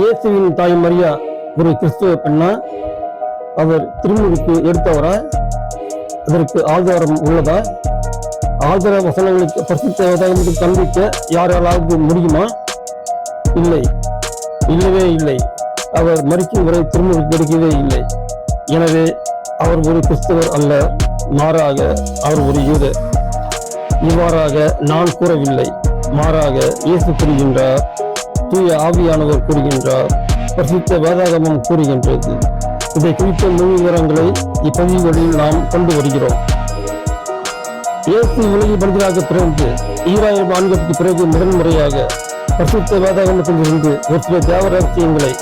இயேசுவின் தாய் மரியா ஒரு கிறிஸ்துவ பெண்ணா? அவர் திருமுழுக்கு எடுத்தவரா? அதற்கு ஆதாரம் உள்ளதா? ஆதார வசனங்களுக்கு பரிசுத்த காண்பிக்க யாராலாவது முடியுமா? இல்லை, இல்லவே இல்லை. அவர் மரிக்கும் வரை திருமுழுக்கு எடுக்கவே இல்லை. எனவே அவர் ஒரு கிறிஸ்தவர் அல்ல, மாறாக அவர் ஒரு யூதர். இவ்வாறாக நான் கூறவில்லை, மாறாக இயேசு கூறுகின்றார், தூய ஆவியானவர் கூறுகின்றார், பரிசுத்த வேதாகமம் கூறுகின்றது. இதை குறித்த முழு விவரங்களை இப்பதிவுகளில் நாம் கொண்டு வருகிறோம். இயேசு உலகில் மனிதராக பிறந்து 2000 ஆண்டுகளுக்கு பிறகு முதன்முறையாக பரிசுத்த வேதாகமத்திலிருந்து ஒரு சில தேவ ரகசியங்களை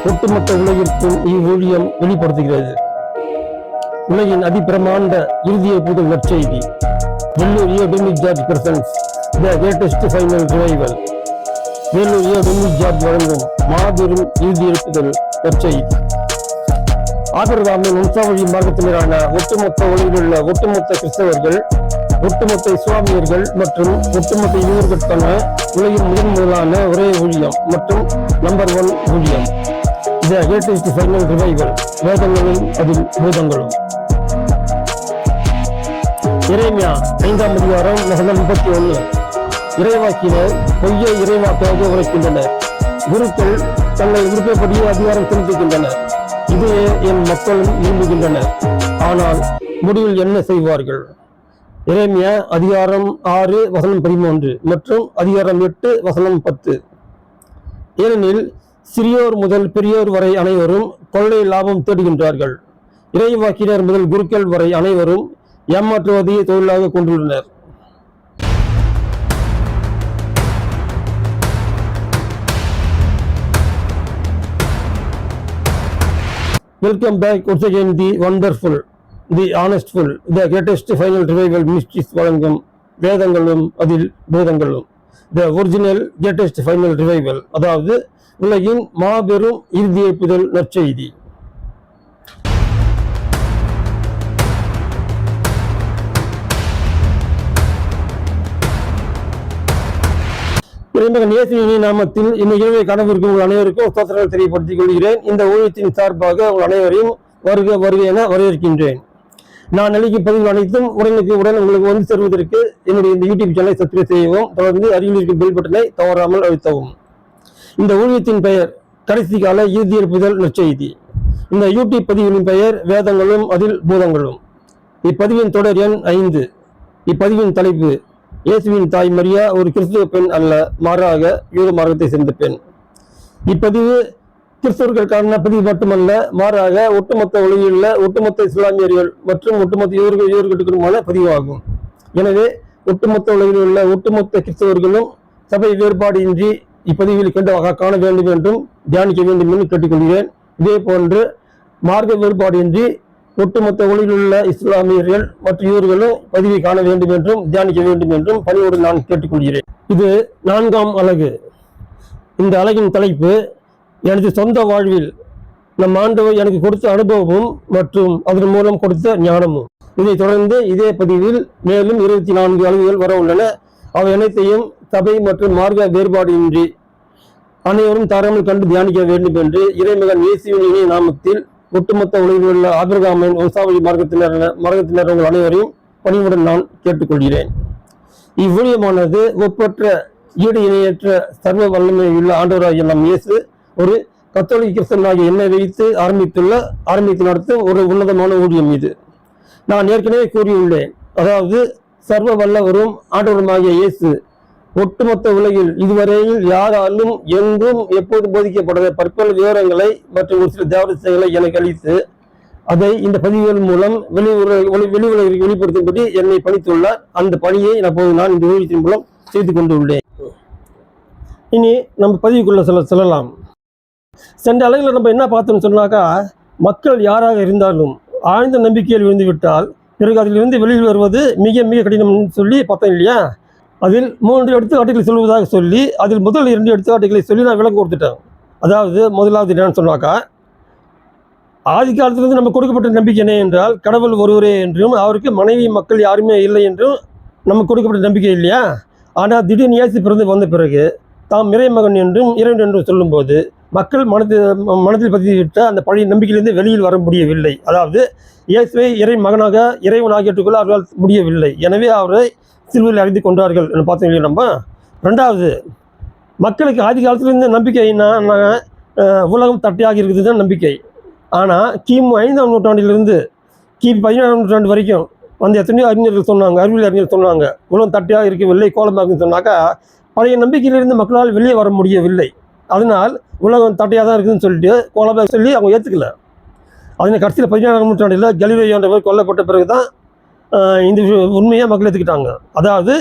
ஒட்டுமொத்த உலகிற்கும் இவ்வூழியம் வெளிப்படுத்துகிறது. உலகின் அதிபிரமாண்ட இறுதிய புதல் நற்செய்தி. Vellore Dominic George presents the greatest final revival. Vellore Dominic George வழங்கும் மாபெரும் இறுதி எழுப்புதல் நற்செய்தி. ஆபிரகாமின் வம்சாவழி மார்க்கத்தினரான ஒட்டுமொத்த உலகில் உள்ள ஒட்டுமொத்த கிறிஸ்தவர்கள், ஒட்டுமொத்த இஸ்லாமியர்கள் மற்றும் ஒட்டுமொத்த யூதர்களுக்கான உலகின் முதலான ஒரே ஊழியம் மற்றும் நம்பர் 1 ஊழியம் தி கிரேட்டஸ்ட் ஃபைனல் ரிவைவல். வேதங்களும் அதில் பூதங்களும். எரேமியா 5ஆம் அதிகாரம் வசனம் 31. இறைவாக்கினர் பொய்யை இறைவாக்காக உரைக்கின்றனர். குருக்கள் தங்கள் விருப்பப்படியே அதிகாரம் செலுத்துகின்றனர். இதையே என் மக்களும் விரும்புகின்றனர். ஆனால் முடிவில் என்ன செய்வார்கள்? எரேமியா அதிகாரம் 6 வசனம் 13 மற்றும் அதிகாரம் 8 வசனம் 10. ஏனெனில் சிறியோர் முதல் பெரியோர் வரை அனைவரும் கொள்ளை லாபம் தேடுகின்றார்கள். இறைவாக்கினர் முதல் குருக்கள் வரை அனைவரும் ஏமாற்றுவதையே தொழிலாக கொண்டுள்ளனர். Welcome back once again the wonderful, the honestful, the greatest final revival ministries வழங்கும் வேதங்களும் அதில் பூதங்களும். The original greatest final revival, அதாவது உலகின் மாபெரும் இறுதி எழுப்புதல் நற்செய்தி. இறைமகன் இயேசுவின் நாமத்தில் இந்த இரவை கனவிற்கும் உங்கள் அனைவருக்கும் ஸ்தோத்திரங்கள் தெரியப்படுத்திக் கொள்கிறேன். இந்த ஊழியத்தின் சார்பாக உங்கள் அனைவரையும் வருக வருக என வரவேற்கின்றேன். நான் அளிக்கும் பதிவுகள் அனைத்தும் உடனுக்கு உடன் உங்களுக்கு வந்து சேருவதற்கு என்னுடைய இந்த யூடியூப் சேனலை சப்ஸ்கிரைப் செய்யவும், தொடர்ந்து அருகில் இருக்கும் பெல் பட்டனை தவறாமல் அழுத்தவும். இந்த ஊழியத்தின் பெயர் கடைசி கால இறுதி எழுப்புதல் நற்செய்தி. இந்த யூடியூப் பதிவின் பெயர் வேதங்களும் அதில் பூதங்களும். இப்பதிவின் தொடர் எண் 5. இப்பதிவின் தலைப்பு இயேசுவின் தாய் மரியா ஒரு கிறிஸ்துவ பெண் அல்ல, மாறாக யூத மார்க்கத்தை சேர்ந்த பெண். இப்பதிவு கிறிஸ்தவர்களுக்கான பதிவு மட்டுமல்ல, மாறாக ஒட்டுமொத்த உலகில் உள்ள ஒட்டுமொத்த இஸ்லாமியர்கள் மற்றும் ஒட்டுமொத்த யூதர்களுக்குமான பதிவாகும். எனவே ஒட்டுமொத்த உலகில் உள்ள ஒட்டுமொத்த கிறிஸ்தவர்களும் சபை வேறுபாடு இன்றி இப்பதிவில் காண வேண்டும் என்றும் தியானிக்க வேண்டும் என்று கேட்டுக்கொள்கிறேன். இதே போன்று மார்க்க வேறுபாடு இன்றி ஒட்டுமொத்த உலகில் உள்ள இஸ்லாமியர்கள் மற்றும் யூதர்களும் பதிவை காண வேண்டும் என்றும் தியானிக்க வேண்டும் என்றும் பணியோடு நான் கேட்டுக்கொள்கிறேன். இது 4ஆம் அலகு. இந்த அலகின் தலைப்பு எனது சொந்த வாழ்வில் நம் ஆண்டவர் எனக்கு கொடுத்த அனுபவமும் மற்றும் அதன் மூலம் கொடுத்த ஞானமும். இதைத் தொடர்ந்து இதே பதிவில் மேலும் 24 அலகுகள் வர உள்ளன. அவை அனைத்தையும் சபை மற்றும் மார்க்க வேறுபாடு இன்றி அனைவரும் தராமல் கண்டு தியானிக்க வேண்டும் என்று இறைமகன் இயேசுவின் இணைய நாமத்தில் ஒட்டுமொத்த உலகில் உள்ள ஆபிரகாமின் வம்சாவளி மார்க்கத்தினர் உங்கள் அனைவரையும் பணிவுடன் நான் கேட்டுக்கொள்கிறேன். இவ்வூழியமானது ஒப்பற்ற ஈடு இணையற்ற சர்வ வல்லமையுள்ள ஆண்டவராகிய நம் இயேசு ஒரு கத்தோலிக்க கிறிஸ்தவனாகிய என்னை வைத்து ஆரம்பித்து நடத்தும் ஒரு உன்னதமான ஊழியம் இது. நான் ஏற்கனவே கூறியுள்ளேன், அதாவது சர்வ வல்லவரும் ஆண்டவருமாகிய இயேசு ஒட்டுமொத்த உலகில் இதுவரையில் யாராலும் எங்கும் எப்போது போதிக்கப்படாத பற்பல விவரங்களை மற்றும் ஒரு சில தேவரசங்களை எனக்கு அளித்து அதை இந்த பதிவுகள் மூலம் வெளி உலகிற்கு வெளிப்படுத்தும்படி என்னை பணித்துள்ளார். அந்த பணியை நான் இந்த ஊழியத்தின் மூலம் செய்து கொண்டுள்ளேன். இனி நம்ம பதிவுக்குள்ள செல்லலாம். சென்ற அலகில் நம்ம என்ன பார்த்தோம்னு சொன்னாக்கா, மக்கள் யாராக இருந்தாலும் ஆழ்ந்த நம்பிக்கையில் விழுந்துவிட்டால் பிறகு அதிலிருந்து வெளியில் வருவது மிக மிக கடினம்னு சொல்லி பார்த்தோம் இல்லையா? அதில் 3 எடுத்துக்காட்டுகளை சொல்வதாக சொல்லி அதில் முதல் 2 எடுத்துக்காட்டுகளை சொல்லி நான் விளக்கம் கொடுத்துட்டேன். அதாவது முதலாவது என்னன்னு சொன்னாக்கா, ஆதி காலத்திலிருந்து நம்ம கொடுக்கப்பட்ட நம்பிக்கை என்ன என்றால் கடவுள் ஒருவரே என்றும் அவருக்கு மனைவி மக்கள் யாருமே இல்லை என்றும் நமக்கு கொடுக்கப்பட்ட நம்பிக்கை இல்லையா? ஆனால் திடீர்னு இயேசு பிறந்து வந்த பிறகு தாம் இறைமகன் என்றும் இறைவன் என்றும் சொல்லும்போது மக்கள் மனதில் பதிவிட்ட அந்த பழைய நம்பிக்கையிலிருந்து வெளியில் வர முடியவில்லை. அதாவது இயேசுவை இறைவனாக ஏற்றுக்கொள்ள அவர்களால் முடியவில்லை. எனவே அவரை சிலுவையில் அறைந்து கொண்டார்கள் என்று பார்த்தீங்கன்னா நம்ம. ரெண்டாவது, மக்களுக்கு ஆதி காலத்திலிருந்து நம்பிக்கை உலகம் தட்டையாக இருக்குது தான் நம்பிக்கை. ஆனால் கிமு 5ஆம் நூற்றாண்டிலிருந்து கிபி 17ஆம் நூற்றாண்டு வரைக்கும் வந்து எத்தனையோ அறிஞர்கள் சொன்னாங்க, அறிவியல் அறிஞர்கள் சொன்னாங்க, உலகம் தட்டையாக இருக்கவில்லை, கோலமாக இருக்குன்னு சொன்னாக்கா பழைய நம்பிக்கையிலிருந்து மக்களால் வெளியே வர முடியவில்லை. அதனால் உலகம் தட்டையாக தான் இருக்குதுன்னு சொல்லிட்டு கோலமாக சொல்லி அவங்க ஏற்றுக்கல. அதனை கடைசியில் 17ஆம் நூற்றாண்டில் கலிலியோ என்றவர் கொல்லப்பட்ட பிறகு தான் இந்த உண்மையாக மக்கள் ஏற்றுக்கிட்டாங்க. அதாவது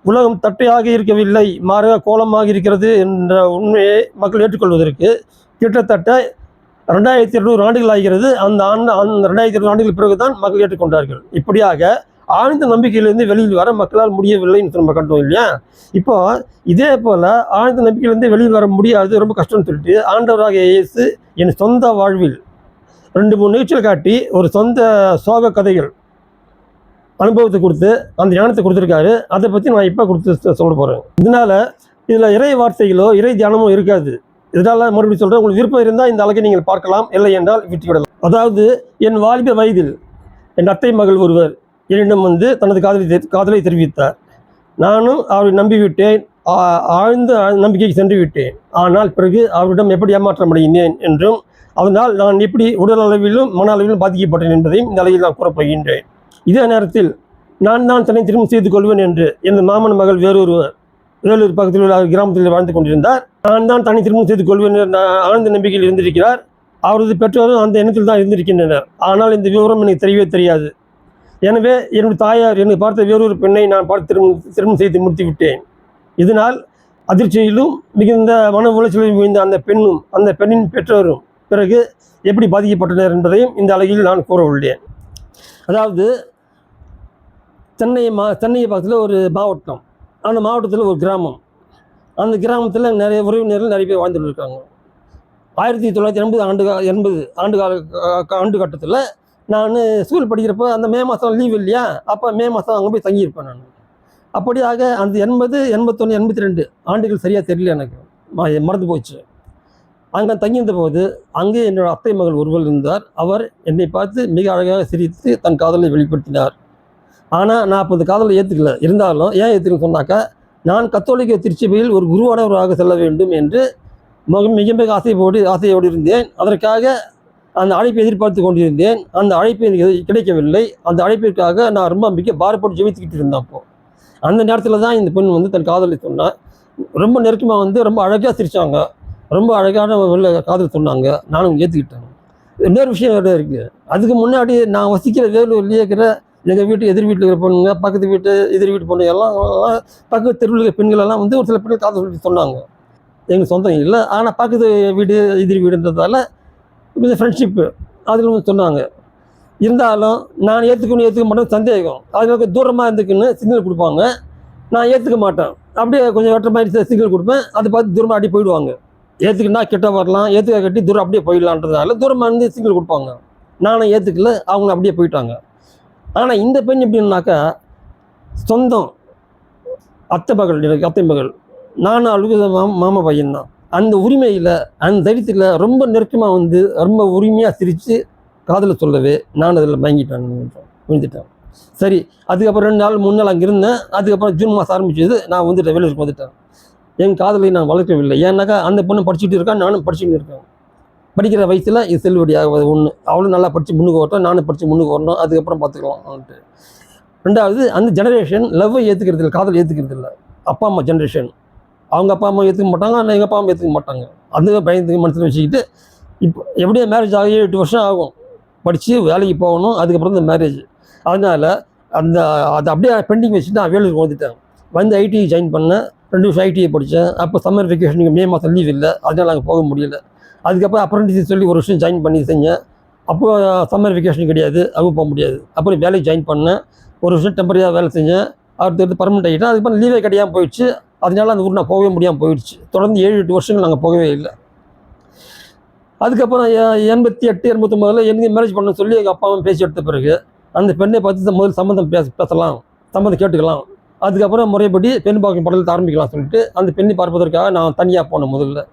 உலகம் தட்டையாக இருக்கவில்லை, மாறாக கோலமாக இருக்கிறது என்ற உண்மையை மக்கள் ஏற்றுக்கொள்வதற்கு கிட்டத்தட்ட 2200 ஆண்டுகள் ஆகிறது. அந்த 2200 ஆண்டுகள் பிறகு தான் மக்கள் ஏற்றுக்கொண்டார்கள். இப்படியாக ஆழ்ந்த நம்பிக்கையிலிருந்து வெளியில் வர மக்களால் முடியவில்லைன்னு நம்ம கண்டோம் இல்லையா? இப்போ இதே போல் ஆழ்ந்த நம்பிக்கையிலிருந்து வெளியில் வர முடியாது, ரொம்ப கஷ்டம்னு சொல்லிட்டு ஆண்டவராக இயேசு என் சொந்த வாழ்வில் 2-3 நிகழ்ச்சிகள் காட்டி ஒரு சொந்த சோக கதைகள் அனுபவத்தை கொடுத்து அந்த ஞானத்தை கொடுத்துருக்காரு. அதை பற்றி நான் இப்போ சொல்ல போகிறேன். இதில் இறை வார்த்தைகளோ இறை தியானமோ இருக்காது. இதனால் மறுபடியும் சொல்கிறேன், உங்களுக்கு விருப்பம் இருந்தால் இந்த அழகை நீங்கள் பார்க்கலாம், இல்லை என்றால் விட்டுவிடலாம். அதாவது என் வாலிப வயதில் என் அத்தை மகள் ஒருவர் என்னிடம் வந்து தனது காதலை தெரிவித்தார். நானும் அவரை நம்பிவிட்டேன், ஆழ்ந்த நம்பிக்கைக்கு சென்று விட்டேன். ஆனால் பிறகு அவரிடம் எப்படி ஏமாற்றம் அடைந்தேன் என்றும் அதனால் நான் எப்படி உடல் அளவிலும் மன அளவிலும் பாதிக்கப்பட்டேன் என்பதையும் இந்த அழகில் நான் கூறப்போகின்றேன். இதே நேரத்தில் நான் தான் தன்னை திருமணம் செய்து கொள்வேன் என்று எனது மாமன் மகள் வேலூர் பக்கத்தில் உள்ள கிராமத்தில் வாழ்ந்து கொண்டிருந்தார். நான் தான் தன்னை திருமணம் செய்து கொள்வேன் என்ற ஆழ்ந்த நம்பிக்கையில் இருந்திருக்கிறார். அவரது பெற்றோரும் அந்த எண்ணத்தில் தான் இருந்திருக்கின்றனர். ஆனால் இந்த விவரம் எனக்கு தெரியவே தெரியாது. எனவே என்னுடைய தாயார் என்னை பார்த்த வேறொரு பெண்ணை நான் பார்த்து திருமணம் செய்து முடித்து விட்டேன். இதனால் அதிர்ச்சியிலும் மிகுந்த மன உளைச்சலில் விழுந்த அந்த பெண்ணின் பெற்றோரும் பிறகு எப்படி பாதிக்கப்பட்டனர் என்பதையும் இந்த அழகில் நான் கூற உள்ளேன். அதாவது சென்னை பக்கத்தில் ஒரு மாவட்டம், அந்த மாவட்டத்தில் ஒரு கிராமம். அந்த கிராமத்தில் நிறைய உறவினர்கள் நிறைய பேர் வாழ்ந்துட்டு இருக்காங்க. 1980 ஆண்டு கட்டத்தில் நான் ஸ்கூல் படிக்கிறப்போ அந்த மே மாதம் லீவ் இல்லையா, அப்போ மே மாதம் அங்கே போய் தங்கியிருப்பேன் நான். அப்படியாக அந்த 80, 81, 82 ஆண்டுகள் சரியாக தெரியல, எனக்கு மறந்து போச்சு. அங்கே தங்கியிருந்த போது அங்கே என்னோடய அத்தை மகள் ஒருவர் இருந்தார். அவர் என்னை பார்த்து மிக அழகாக சிரித்து தன் காதலை வெளிப்படுத்தினார். ஆனால் நான் அப்போ அந்த காதலை ஏற்றுக்கல. இருந்தாலும் ஏன் ஏற்றுக்கல சொன்னாக்கா, நான் கத்தோலிக்க திருச்சபையில் ஒரு குருவானவராக செல்ல வேண்டும் என்று மிக மிக ஆசையோடு இருந்தேன். அதற்காக அந்த அழைப்பை எதிர்பார்த்து கொண்டிருந்தேன். அந்த அழைப்பு எனக்கு கிடைக்கவில்லை. அந்த அழைப்பிற்காக நான் ரொம்ப மிக பாரப்பட்டு ஜெபித்துக்கிட்டு இருந்தேன். அப்போது அந்த நேரத்தில் தான் இந்த பெண் வந்து தன் காதலை சொன்னான். ரொம்ப நெருக்கமாக வந்து ரொம்ப அழகாக சிரித்தாங்க, ரொம்ப அழகான காதல் சொன்னாங்க. நானும் ஏற்றுக்கிட்டேன். இன்னொரு விஷயம் வேறு இருக்குது. அதுக்கு முன்னாடி நான் வசிக்கிற வேலூர்லேயே இருக்கிற எங்கள் வீட்டு எதிர் வீட்டில் இருக்கிற பொண்ணுங்க, பக்கத்து வீட்டு எதிர் வீட்டு பொண்ணுங்க எல்லாம் பக்கத்து தெருவில் இருக்கிற பெண்கள் எல்லாம் வந்து ஒரு சில பெண்கள் காதல் சொல்லி சொன்னாங்க. எங்கள் சொந்தம் இல்லை, ஆனால் பக்கத்து வீடு எதிர் வீடுன்றதால கொஞ்சம் ஃப்ரெண்ட்ஷிப்பு அதில் சொன்னாங்க. இருந்தாலும் நான் ஏற்றுக்க மாட்டேன், சந்தேகம். அதுக்கு தூரமாக இருந்துக்குன்னு சிக்னல் கொடுப்பாங்க, நான் ஏற்றுக்க மாட்டேன். அப்படியே கொஞ்சம் வெட்ட மாதிரி சிக்னல் கொடுப்பேன், அதை பார்த்து தூரமாக அடி போயிடுவாங்க. ஏற்றுக்குன்னா கிட்ட வரலாம், ஏற்றுக்க கட்டி தூரம் அப்படியே போயிடலான்றதுனால தூரமாக இருந்து சிக்னல் கொடுப்பாங்க. நானும் ஏற்றுக்கல, அவங்க அப்படியே போயிட்டாங்க. ஆனால் இந்த பெண் எப்படின்னாக்கா, சொந்தம் அத்தை மகள், நானும் அழுகுத மாமா பையன்தான். அந்த உரிமையில் அந்த தைரியத்தில் ரொம்ப நெருக்கமாக வந்து ரொம்ப உரிமையாக சிரித்து காதலை சொல்லவே நான் அதில் விழுந்துட்டேன். சரி, அதுக்கப்புறம் 2 நாள் 3 நாள் அங்கே இருந்தேன். அதுக்கப்புறம் ஜூன் மாதம் ஆரம்பிச்சது, நான் வந்துட்டேன், வெளியூருக்கு வந்துட்டேன். என் காதலை நான் வளர்க்கவில்லை. ஏன்னாக்கா அந்த பொண்ணு படிச்சுட்டு இருக்கான், நானும் படிச்சுட்டு இருக்கேன். படிக்கிற வயசில் இது செல்லுபடியாக ஒன்று, அவளும் நல்லா படித்து முன்னுக்கு வரட்டும், நானும் படித்து முன்னுக்கு வரணும், அதுக்கப்புறம் பார்த்துக்கலாம்ட்டு. ரெண்டாவது, அந்த ஜெனரேஷன் லவ்வை ஏற்றுக்கிறது இல்லை, காதல் ஏற்றுக்கிறது இல்லை. அப்பா அம்மா ஜென்ரேஷன், அவங்க அப்பா அம்மா ஏற்றுக்க மாட்டாங்க, ஆனால் எங்கள் அப்பா அம்மா ஏற்றுக்க மாட்டாங்க. அந்த பயந்துக்கு மனசில் வச்சுக்கிட்டு இப்போ எப்படியே மேரேஜ் ஆகி 8 வருஷம் ஆகும், படித்து வேலைக்கு போகணும், அதுக்கப்புறம் இந்த மேரேஜ். அதனால் அதை அப்படியே பெண்டிங் வச்சுட்டு நான் வேலைக்கு வந்துட்டேன். வந்து ஐடிஐ ஜாயின் பண்ணேன், 2 வருஷம் ஐடிஐ படித்தேன். அப்போ சம்மர் வெக்கேஷனுக்கு மே மாதம் லீவ் இல்லை, அதனால் நாங்கள் போக முடியல. அதுக்கப்புறம் அப்ரெண்டிஸ் சொல்லி 1 வருஷம் ஜாயின் பண்ணி செஞ்சேன். அப்போது சம்மர் வெக்கேஷன் கிடையாது, அதுவும் போக முடியாது. அப்புறம் வேலைக்கு ஜாயின் பண்ணேன், 1 வருஷம் டெம்பரரியாக வேலை செஞ்சேன். அடுத்து பர்மனெண்ட் ஆகிட்டேன். அதுக்கப்புறம் லீவே கிடையாமல் போயிடுச்சு. அதனால அந்த ஊர் நான் போகவே முடியாமல் போயிடுச்சு. தொடர்ந்து 7-8 வருஷங்கள் நாங்கள் போகவே இல்லை. அதுக்கப்புறம் 88, 89 எனக்கு மேரேஜ் பண்ண சொல்லி எங்கள் அப்பாவும் பேசி எடுத்த பிறகு அந்த பெண்ணை பார்த்து முதல் சம்மந்தம் பேசலாம், சம்மந்தம் கேட்டுக்கலாம், அதுக்கப்புறம் முறைப்படி பெண் பார்க்கும் படலத்தை ஆரம்பிக்கலாம் சொல்லிட்டு அந்த பெண்ணை பார்ப்பதற்காக நான் தனியாக போனேன். முதல்ல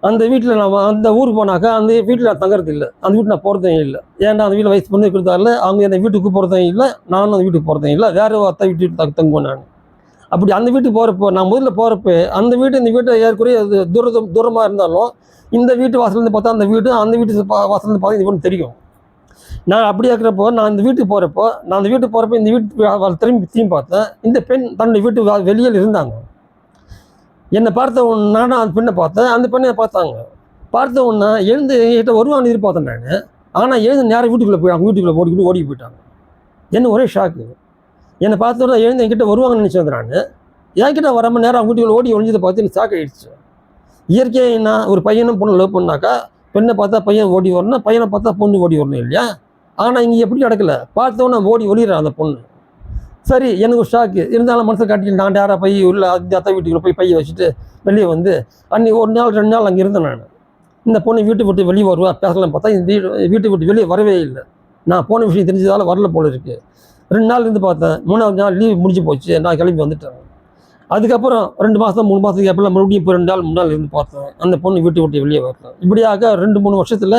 அந்த வீட்டில் நான் அந்த ஊருக்கு போனாக்கா அந்த வீட்டில் நான் தங்குறது இல்லை, அந்த வீட்டில் நான் போகிறதே இல்லை. ஏன்னா அந்த வீட்டில் வயசு பண்ணி கொடுத்தால அவங்க அந்த வீட்டுக்கு போகிறதும் இல்லை, நானும் அந்த வீட்டுக்கு போகிறதும் இல்லை, வேறு அத்தை வீட்டுக்கு தங்குவேன் நான். அப்படி அந்த வீட்டுக்கு போகிறப்போ நான் முதல்ல போகிறப்ப அந்த வீட்டு இந்த வீட்டை ஏற்குறைய அது தூரமாக இருந்தாலும் இந்த வீட்டு வாசலேருந்து பார்த்தா அந்த வீட்டு வாசலேருந்து பார்த்தா இந்த வீடு தெரியும். நான் அப்படி இருக்கிறப்போ நான் இந்த வீட்டுக்கு போகிறப்போ இந்த வீட்டு திரும்பி பார்த்தேன். இந்த பெண் தன்னுடைய வீட்டு வெளியில் இருந்தாங்க. என்னை பார்த்த உடனே நானும் அந்த பெண்ணை பார்த்தேன், அந்த பெண்ணை பார்த்தாங்க. பார்த்த உடனே எழுந்து என்கிட்ட வருவான்னு எதிர்பார்த்தேன் நான். ஆனால் எழுந்து நேரம் வீட்டுக்குள்ளே ஓடி போயிட்டாங்க. என்ன ஒரே ஷாக்கு. என்னை பார்த்த உடனே எழுந்து என்கிட்ட வருவாங்கன்னு நினச்சது நான். என்கிட்ட வராமல் நேரம் வீட்டுக்குள்ளே ஓடி ஒழிஞ்சதை பார்த்து எனக்கு ஷாக் ஆகிடுச்சு. இயற்கையாக என்ன ஒரு பையனும் பொண்ணு லவ் பண்ணாக்கா பெண்ணை பார்த்தா பையன் ஓடி வரணும், பையனை பார்த்தா பொண்ணு ஓடி வரணும் இல்லையா? ஆனால் இங்கே எப்படி நடக்கலை. பார்த்தோன்னே ஓடி ஒளிகிறான் அந்த பொண்ணு. சரி, எனக்கு ஒரு ஷாக்கு. இருந்தாலும் மனசை காட்டிட்டு நான் யாராக பை உள்ள அந்த அத்தை வீட்டுக்குள்ளே போய் பையை வச்சுட்டு வெளியே வந்து அன்றைக்கி ஒரு நாள் 2 நாள் அங்கே இருந்தேன் நான். இந்த பொண்ணு வீட்டு விட்டு வெளியே வருவா பேசலாம் பார்த்தா இந்த வீட்டை விட்டு வெளியே வரவே இல்லை. நான் போன விஷயம் தெரிஞ்சதால் வரல போல இருக்குது. 2 நாள் இருந்து பார்த்தேன். 3ஆவது நாள் லீவ் முடிஞ்சு போச்சு, நான் கிளம்பி வந்துட்டேன். அதுக்கப்புறம் 2 மாதம் 3 மாதத்துக்கு எப்பெல்லாம் மறுபடியும் இப்போ 2 நாள் 3 நாள் இருந்து பார்த்தேன். அந்த பொண்ணு வீட்டை விட்டு வெளியே வரல. இப்படியாக 2-3 வருஷத்தில்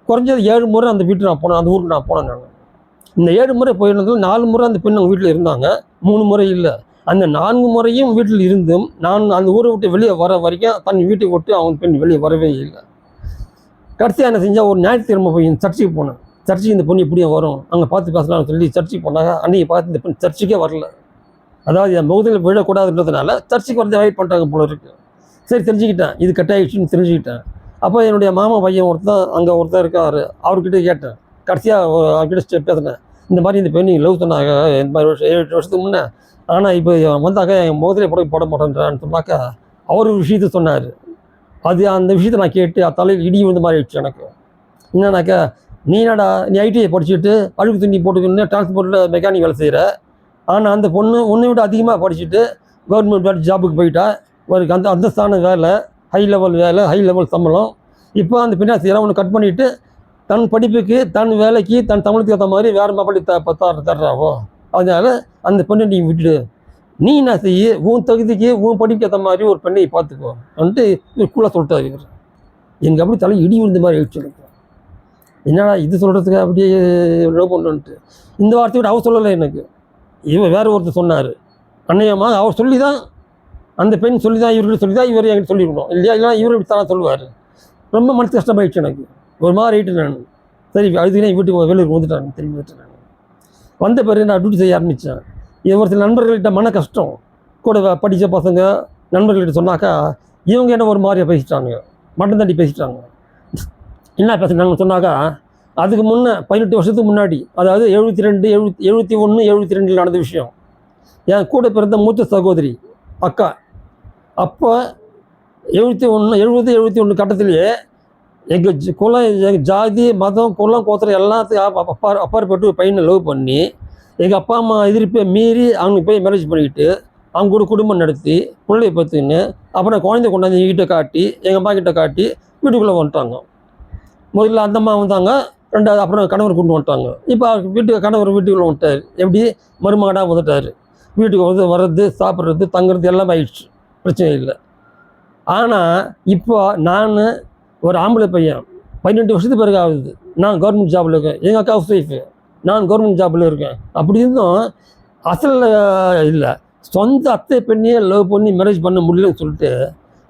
குறைஞ்சது 7 முறை அந்த வீட்டுக்கு நான் போனேன், அந்த ஊருக்கு நான் போனேன் நான். இந்த 7 முறை போயிருந்ததில் 4 முறை அந்த பெண் அவங்க வீட்டில் இருந்தாங்க, 3 முறை இல்லை. அந்த 4 முறையும் வீட்டில் இருந்தும் நான் அந்த ஊரை விட்டு வெளியே வர வரைக்கும் தன் வீட்டை விட்டு அவங்க பெண் வெளியே வரவே இல்லை. கடைசியாக என்ன செஞ்சால் ஒரு ஞாயிற்றுக்கிழமை போய் சர்ச்சுக்கு போனேன். சர்ச்சுக்கு இந்த பொண்ணு இப்படியே வரும், அங்கே பார்த்து பேசலாம்னு சொல்லி சர்ச்சுக்கு போனாங்க. அன்றைக்கி பார்த்து இந்த பெண் சர்ச்சுக்கே வரல. அதாவது என் முகத்தில் விழக்கூடாதுன்றதுனால சர்ச்சுக்கு வரது அவாய்ட் பண்ணிட்டாங்க போல இருக்குது. சரி, தெரிஞ்சுக்கிட்டேன் இது கட்டாயிடுச்சுன்னு தெரிஞ்சுக்கிட்டேன். அப்போ என்னுடைய மாமா பையன் ஒருத்தர் இருக்கார், அவர்கிட்ட கேட்டேன். கடைசியாக அவர்கிட்ட பேசினேன். இந்த மாதிரி இந்த பெண் லவ் சொன்னாங்க இந்த மாதிரி 7-8 வருஷத்துக்கு முன்னே, ஆனால் இப்போ வந்தாக்கா என் முகத்திலே போட மாட்டேன்றான்னு சொன்னாக்கா அவர் ஒரு விஷயத்த சொன்னார். அந்த விஷயத்தை நான் கேட்டு தலையில் இடி விழுந்த மாதிரி ஆயிடுச்சு எனக்கு. என்னன்னாக்கா, நீ ஐடிஐ படிச்சுட்டு அழுக்கு துணி போட்டுக்கின்னு டிரான்ஸ்போர்ட்டில் மெக்கானிக் வேலை செய்கிற, ஆனால் அந்த பொண்ணு உன்னை விட அதிகமாக படிச்சுட்டு கவர்மெண்ட் ஜாபுக்கு போயிட்டா, ஒரு அந்தஸ்தான வேலை, ஹை லெவல் சம்பளம். இப்போ அந்த பின்னாடி செய்கிறான் ஒன்று கட் பண்ணிவிட்டு தன் படிப்புக்கு தன் வேலைக்கு தன் தமிழுக்கு ஏற்ற மாதிரி வேறு மாப்பிள்ளை தர்றாவோ. அதனால் அந்த பெண்ணை நீ விட்டுடு, நீ என்ன செய்ய உன் தகுதிக்கு உன் படிப்புக்கு ஏற்ற மாதிரி ஒரு பெண்ணை பார்த்துக்கோ வந்துட்டு இவர் கூலாக சொல்லிட்டார். இவர் எனக்கு அப்படி தலை இடி விழுந்த மாதிரி ஆயிடுச்சு எனக்கு. என்னடா இது சொல்கிறதுக்கு அப்படியே லவ் பண்ணுன்ட்டு இந்த வார்த்தையோட அவர் சொல்லலை எனக்கு. இவர் வேறு ஒருத்தர் சொன்னார். அன்னையமாக அவர் சொல்லி தான், அந்த பெண் சொல்லி தான் இவர்கிட்ட சொல்லி தான் இவர் என்கிட்ட சொல்லியிருக்கணும் இல்லையா? இல்லைனா இவர் இப்படி தானே சொல்லுவார். ரொம்ப மனசு கஷ்டமாயிடுச்சு எனக்கு. ஒரு மாதிரி ஆகிட்டு நான். சரி, அதுக்குனே வீட்டுக்கு வெளியூருக்கு வந்துட்டேன். திரும்பி வந்துட்டேன் நான். வந்த பிறகு நான் டியூட்டி செய்ய ஆரம்பித்தேன். ஒரு சில நண்பர்கள்கிட்ட மன கஷ்டம் கூட படித்த பசங்க நண்பர்கள்கிட்ட சொன்னாக்கா இவங்க என்ன ஒரு மாதிரியாக பேசிட்டாங்க, மட்டம் தட்டி பேசிட்டாங்க. என்ன பேசுனாங்க சொன்னாக்கா, அதுக்கு முன்னே 18 வருஷத்துக்கு முன்னாடி, அதாவது 71-72 நடந்த விஷயம். என் கூட பிறந்த மூத்த சகோதரி அக்கா அப்போ 70-71 கட்டத்திலேயே எங்கள் குலம், எங்கள் ஜாதி, மதம், குலம், கோத்திரம் எல்லாத்தையும் அப்பாற்பட்டு ஒரு பையனை லவ் பண்ணி எங்கள் அப்பா அம்மா எதிர்ப்பை மீறி அவங்க போய் மேரேஜ் பண்ணிக்கிட்டு அவங்க கூட குடும்பம் நடத்தி பிள்ளைய பார்த்துக்கின்னு அப்புறம் குழந்தை கொண்டாந்து எங்கிட்ட காட்டி எங்கள் அம்மா கிட்ட காட்டி வீட்டுக்குள்ளே வந்துட்டாங்க. முதல்ல அந்த அம்மா வந்தாங்க, 2வது அப்புறம் கணவர் கொண்டு வந்துட்டாங்க. இப்போ கணவர் வீட்டுக்குள்ளே வந்துட்டார். எப்படி மருமகனாக வந்துட்டார். வீட்டுக்கு வர்றது, சாப்பிட்றது, தங்குறது எல்லாமே ஆயிடுச்சு, பிரச்சனை இல்லை. ஆனால் இப்போ நான் ஒரு ஆம்பளை பையன் 18 வருஷத்துக்கு பிறகு ஆகுது. நான் கவர்மெண்ட் ஜாபில் இருக்கேன், எங்கள் அக்கா ஹவுஸ் ஒய்ஃபு, நான் கவர்மெண்ட் ஜாபில் இருக்கேன். அப்படி இருந்தும் அசல் இல்லை, சொந்த அத்தை பெண்ணையே லவ் பண்ணி மேரேஜ் பண்ண முடியலன்னு சொல்லிட்டு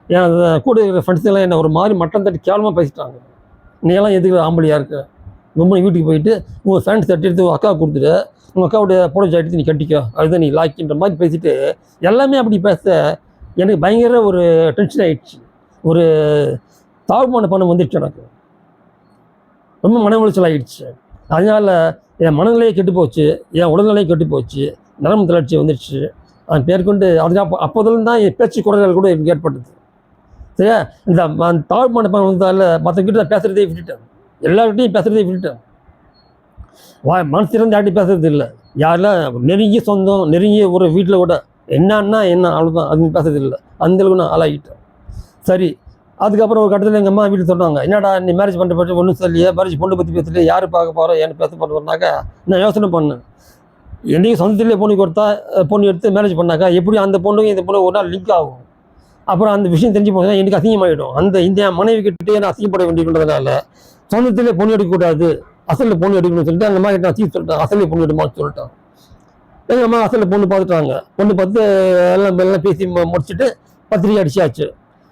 என் கூட இருக்கிற ஃப்ரெண்ட்ஸெல்லாம் என்னை ஒரு மாதிரி மட்டம் தட்டி கேவலமாக பேசிட்டாங்க. நீங்களாம் எதுக்கு ஆம்பளையாக இருக்க, ரொம்ப வீட்டுக்கு போயிட்டு உங்கள் ஃபேண்ட் சட்டை எடுத்து உங்கள் அக்கா கொடுத்துட்டு உங்கள் அக்காவுடைய புடவை எடுத்து நீ கட்டிக்கோ, அதுதான் நீ லாக்கின்ற மாதிரி பேசிட்டு எல்லாமே அப்படி பேச எனக்கு பயங்கர ஒரு டென்ஷன் ஆகிடுச்சு. ஒரு தாழ்மான பணம் வந்துடுச்சு எனக்கு. ரொம்ப மன உளைச்சல் ஆகிடுச்சு. அதனால் என் மனநிலையை கெட்டு போச்சு, என் உடல்நிலையை கெட்டு போச்சு, நரம்பு தளர்ச்சி வந்துடுச்சு. அது பேர்கொண்டு அதுக்கு அப்போதுலேருந்து தான் என் பேச்சு குறைகள் கூட எனக்கு ஏற்பட்டது. சரியா? இந்த தாழ்மான பணம் வந்ததால் மற்றவங்கிட்ட பேசுகிறதே விட்டுட்டேன், எல்லார்கிட்டையும் பேசுகிறதே விட்டுட்டேன். மனசிலிருந்து யார்கிட்டையும் பேசுறது இல்லை. யாரெல்லாம் நெருங்கிய சொந்தம், நெருங்கிய ஒரு வீட்டில் கூட என்னன்னா என்ன அவ்வளோதான், அது பேசுறது இல்லை. அந்தளவுக்கு நான் ஆளாகிட்டேன். சரி, அதுக்கப்புறம் ஒரு கட்டத்தில் எங்கள் அம்மா வீட்டில் சொன்னாங்க, என்னடா நீ மேரேஜ் பண்ணுற பற்றி ஒன்றும் சொல்லியே, மேரேஜ் பொண்ணு பற்றி பேசிட்டு யார் பார்க்க போகிறோம் என்ன பேச போகிறோம்னாக்கா நான் யோசனை பண்ணேன். என்றைக்கும் சொந்தத்திலே பொண்ணு கொடுத்தா பொண்ணு எடுத்து மேரேஜ் பண்ணாக்கா எப்படி அந்த பொண்ணுக்கும் இந்த பொண்ணு ஒரு நாள் லிங்க் ஆகும். அப்புறம் அந்த விஷயம் தெரிஞ்சு போனால் எனக்கு அசிங்கமாயிடும். இந்த மனைவி கிட்டே நான் அசிங்கப்பட வேண்டியதுன்றதுனால சொந்தத்திலே பொண்ணு எடுக்கக்கூடாது, அசலில் பொண்ணு எடுக்கணும்னு சொல்லிட்டு அந்த மாதிரி நான் அசிங்க சொல்லிட்டேன். அசலில் பொண்ணு எடுமான்னு சொல்லிட்டேன். எங்கள் அம்மா அசலில் பொண்ணு பார்த்துட்டாங்க. பொண்ணு பார்த்து எல்லாம் பேசி முடிச்சுட்டு பத்திரிக்கை அடிச்சாச்சு.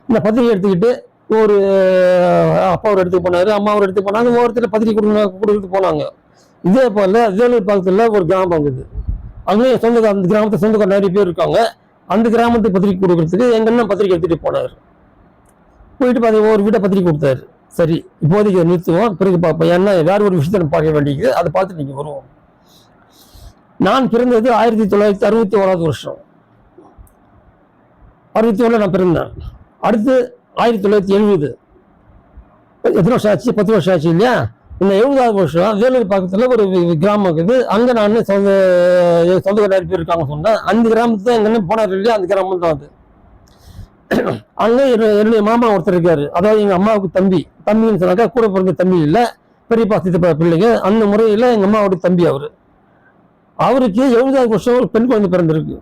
இந்த பத்திரிக்கை எடுத்துக்கிட்டு ஒரு அப்பா ஒரு இடத்துக்கு போனார், அம்மா ஒரு இடத்துக்கு போனாங்க, ஒவ்வொருத்தர் பத்திரிக்கை கொடுத்துட்டு போனாங்க. இதே போல் வேலூர் பக்கத்தில் ஒரு கிராமம் இருக்குது. அங்கேயே அந்த கிராமத்தை சொந்தக்கார நிறைய பேர் இருக்காங்க. அந்த கிராமத்துக்கு பத்திரிக்கை கொடுக்கறதுக்கு எங்கள் அண்ணன் பத்திரிக்கை எடுத்துகிட்டு போனார். போயிட்டு பார்த்தீங்க ஒரு வீட்டை பத்திரிக்கை கொடுத்தாரு. சரி, இப்போதைக்கு நிறுத்துவோம், பிறகு பார்ப்போம். ஏன்னா வேற ஒரு விஷயத்தை நம்ம பார்க்க வேண்டியது, அதை பார்த்துட்டு நீங்கள் வருவோம். நான் பிறந்தது 1961 வருஷம். 61 நான் பிறந்தேன். அடுத்து 1970 எத்தனை வருஷம் ஆச்சு? 10 வருஷம் ஆச்சு இல்லையா? இந்த 70வது வருஷம் வேலூர் பக்கத்தில் ஒரு கிராமம் இருக்குது. அங்கே நான் சொந்தக்கார நிறைய பேர் இருக்காங்க சொன்னேன். அந்த கிராமத்தை எங்க அண்ணன் போனார் இல்லையா, அந்த கிராமம் தான் அது. அங்கே என்னுடைய மாமா ஒருத்தர் இருக்காரு. அதாவது எங்கள் அம்மாவுக்கு தம்பின்னு சொன்னாக்கா கூட பிறந்த தம்பி இல்லை, பெரியப்பா சித்தப்பா பிள்ளைங்க. அந்த முறையில் எங்கள் அம்மாவோட தம்பி அவருக்கு 70வது வருஷம் ஒரு பெண் குழந்தை பிறந்திருக்கு.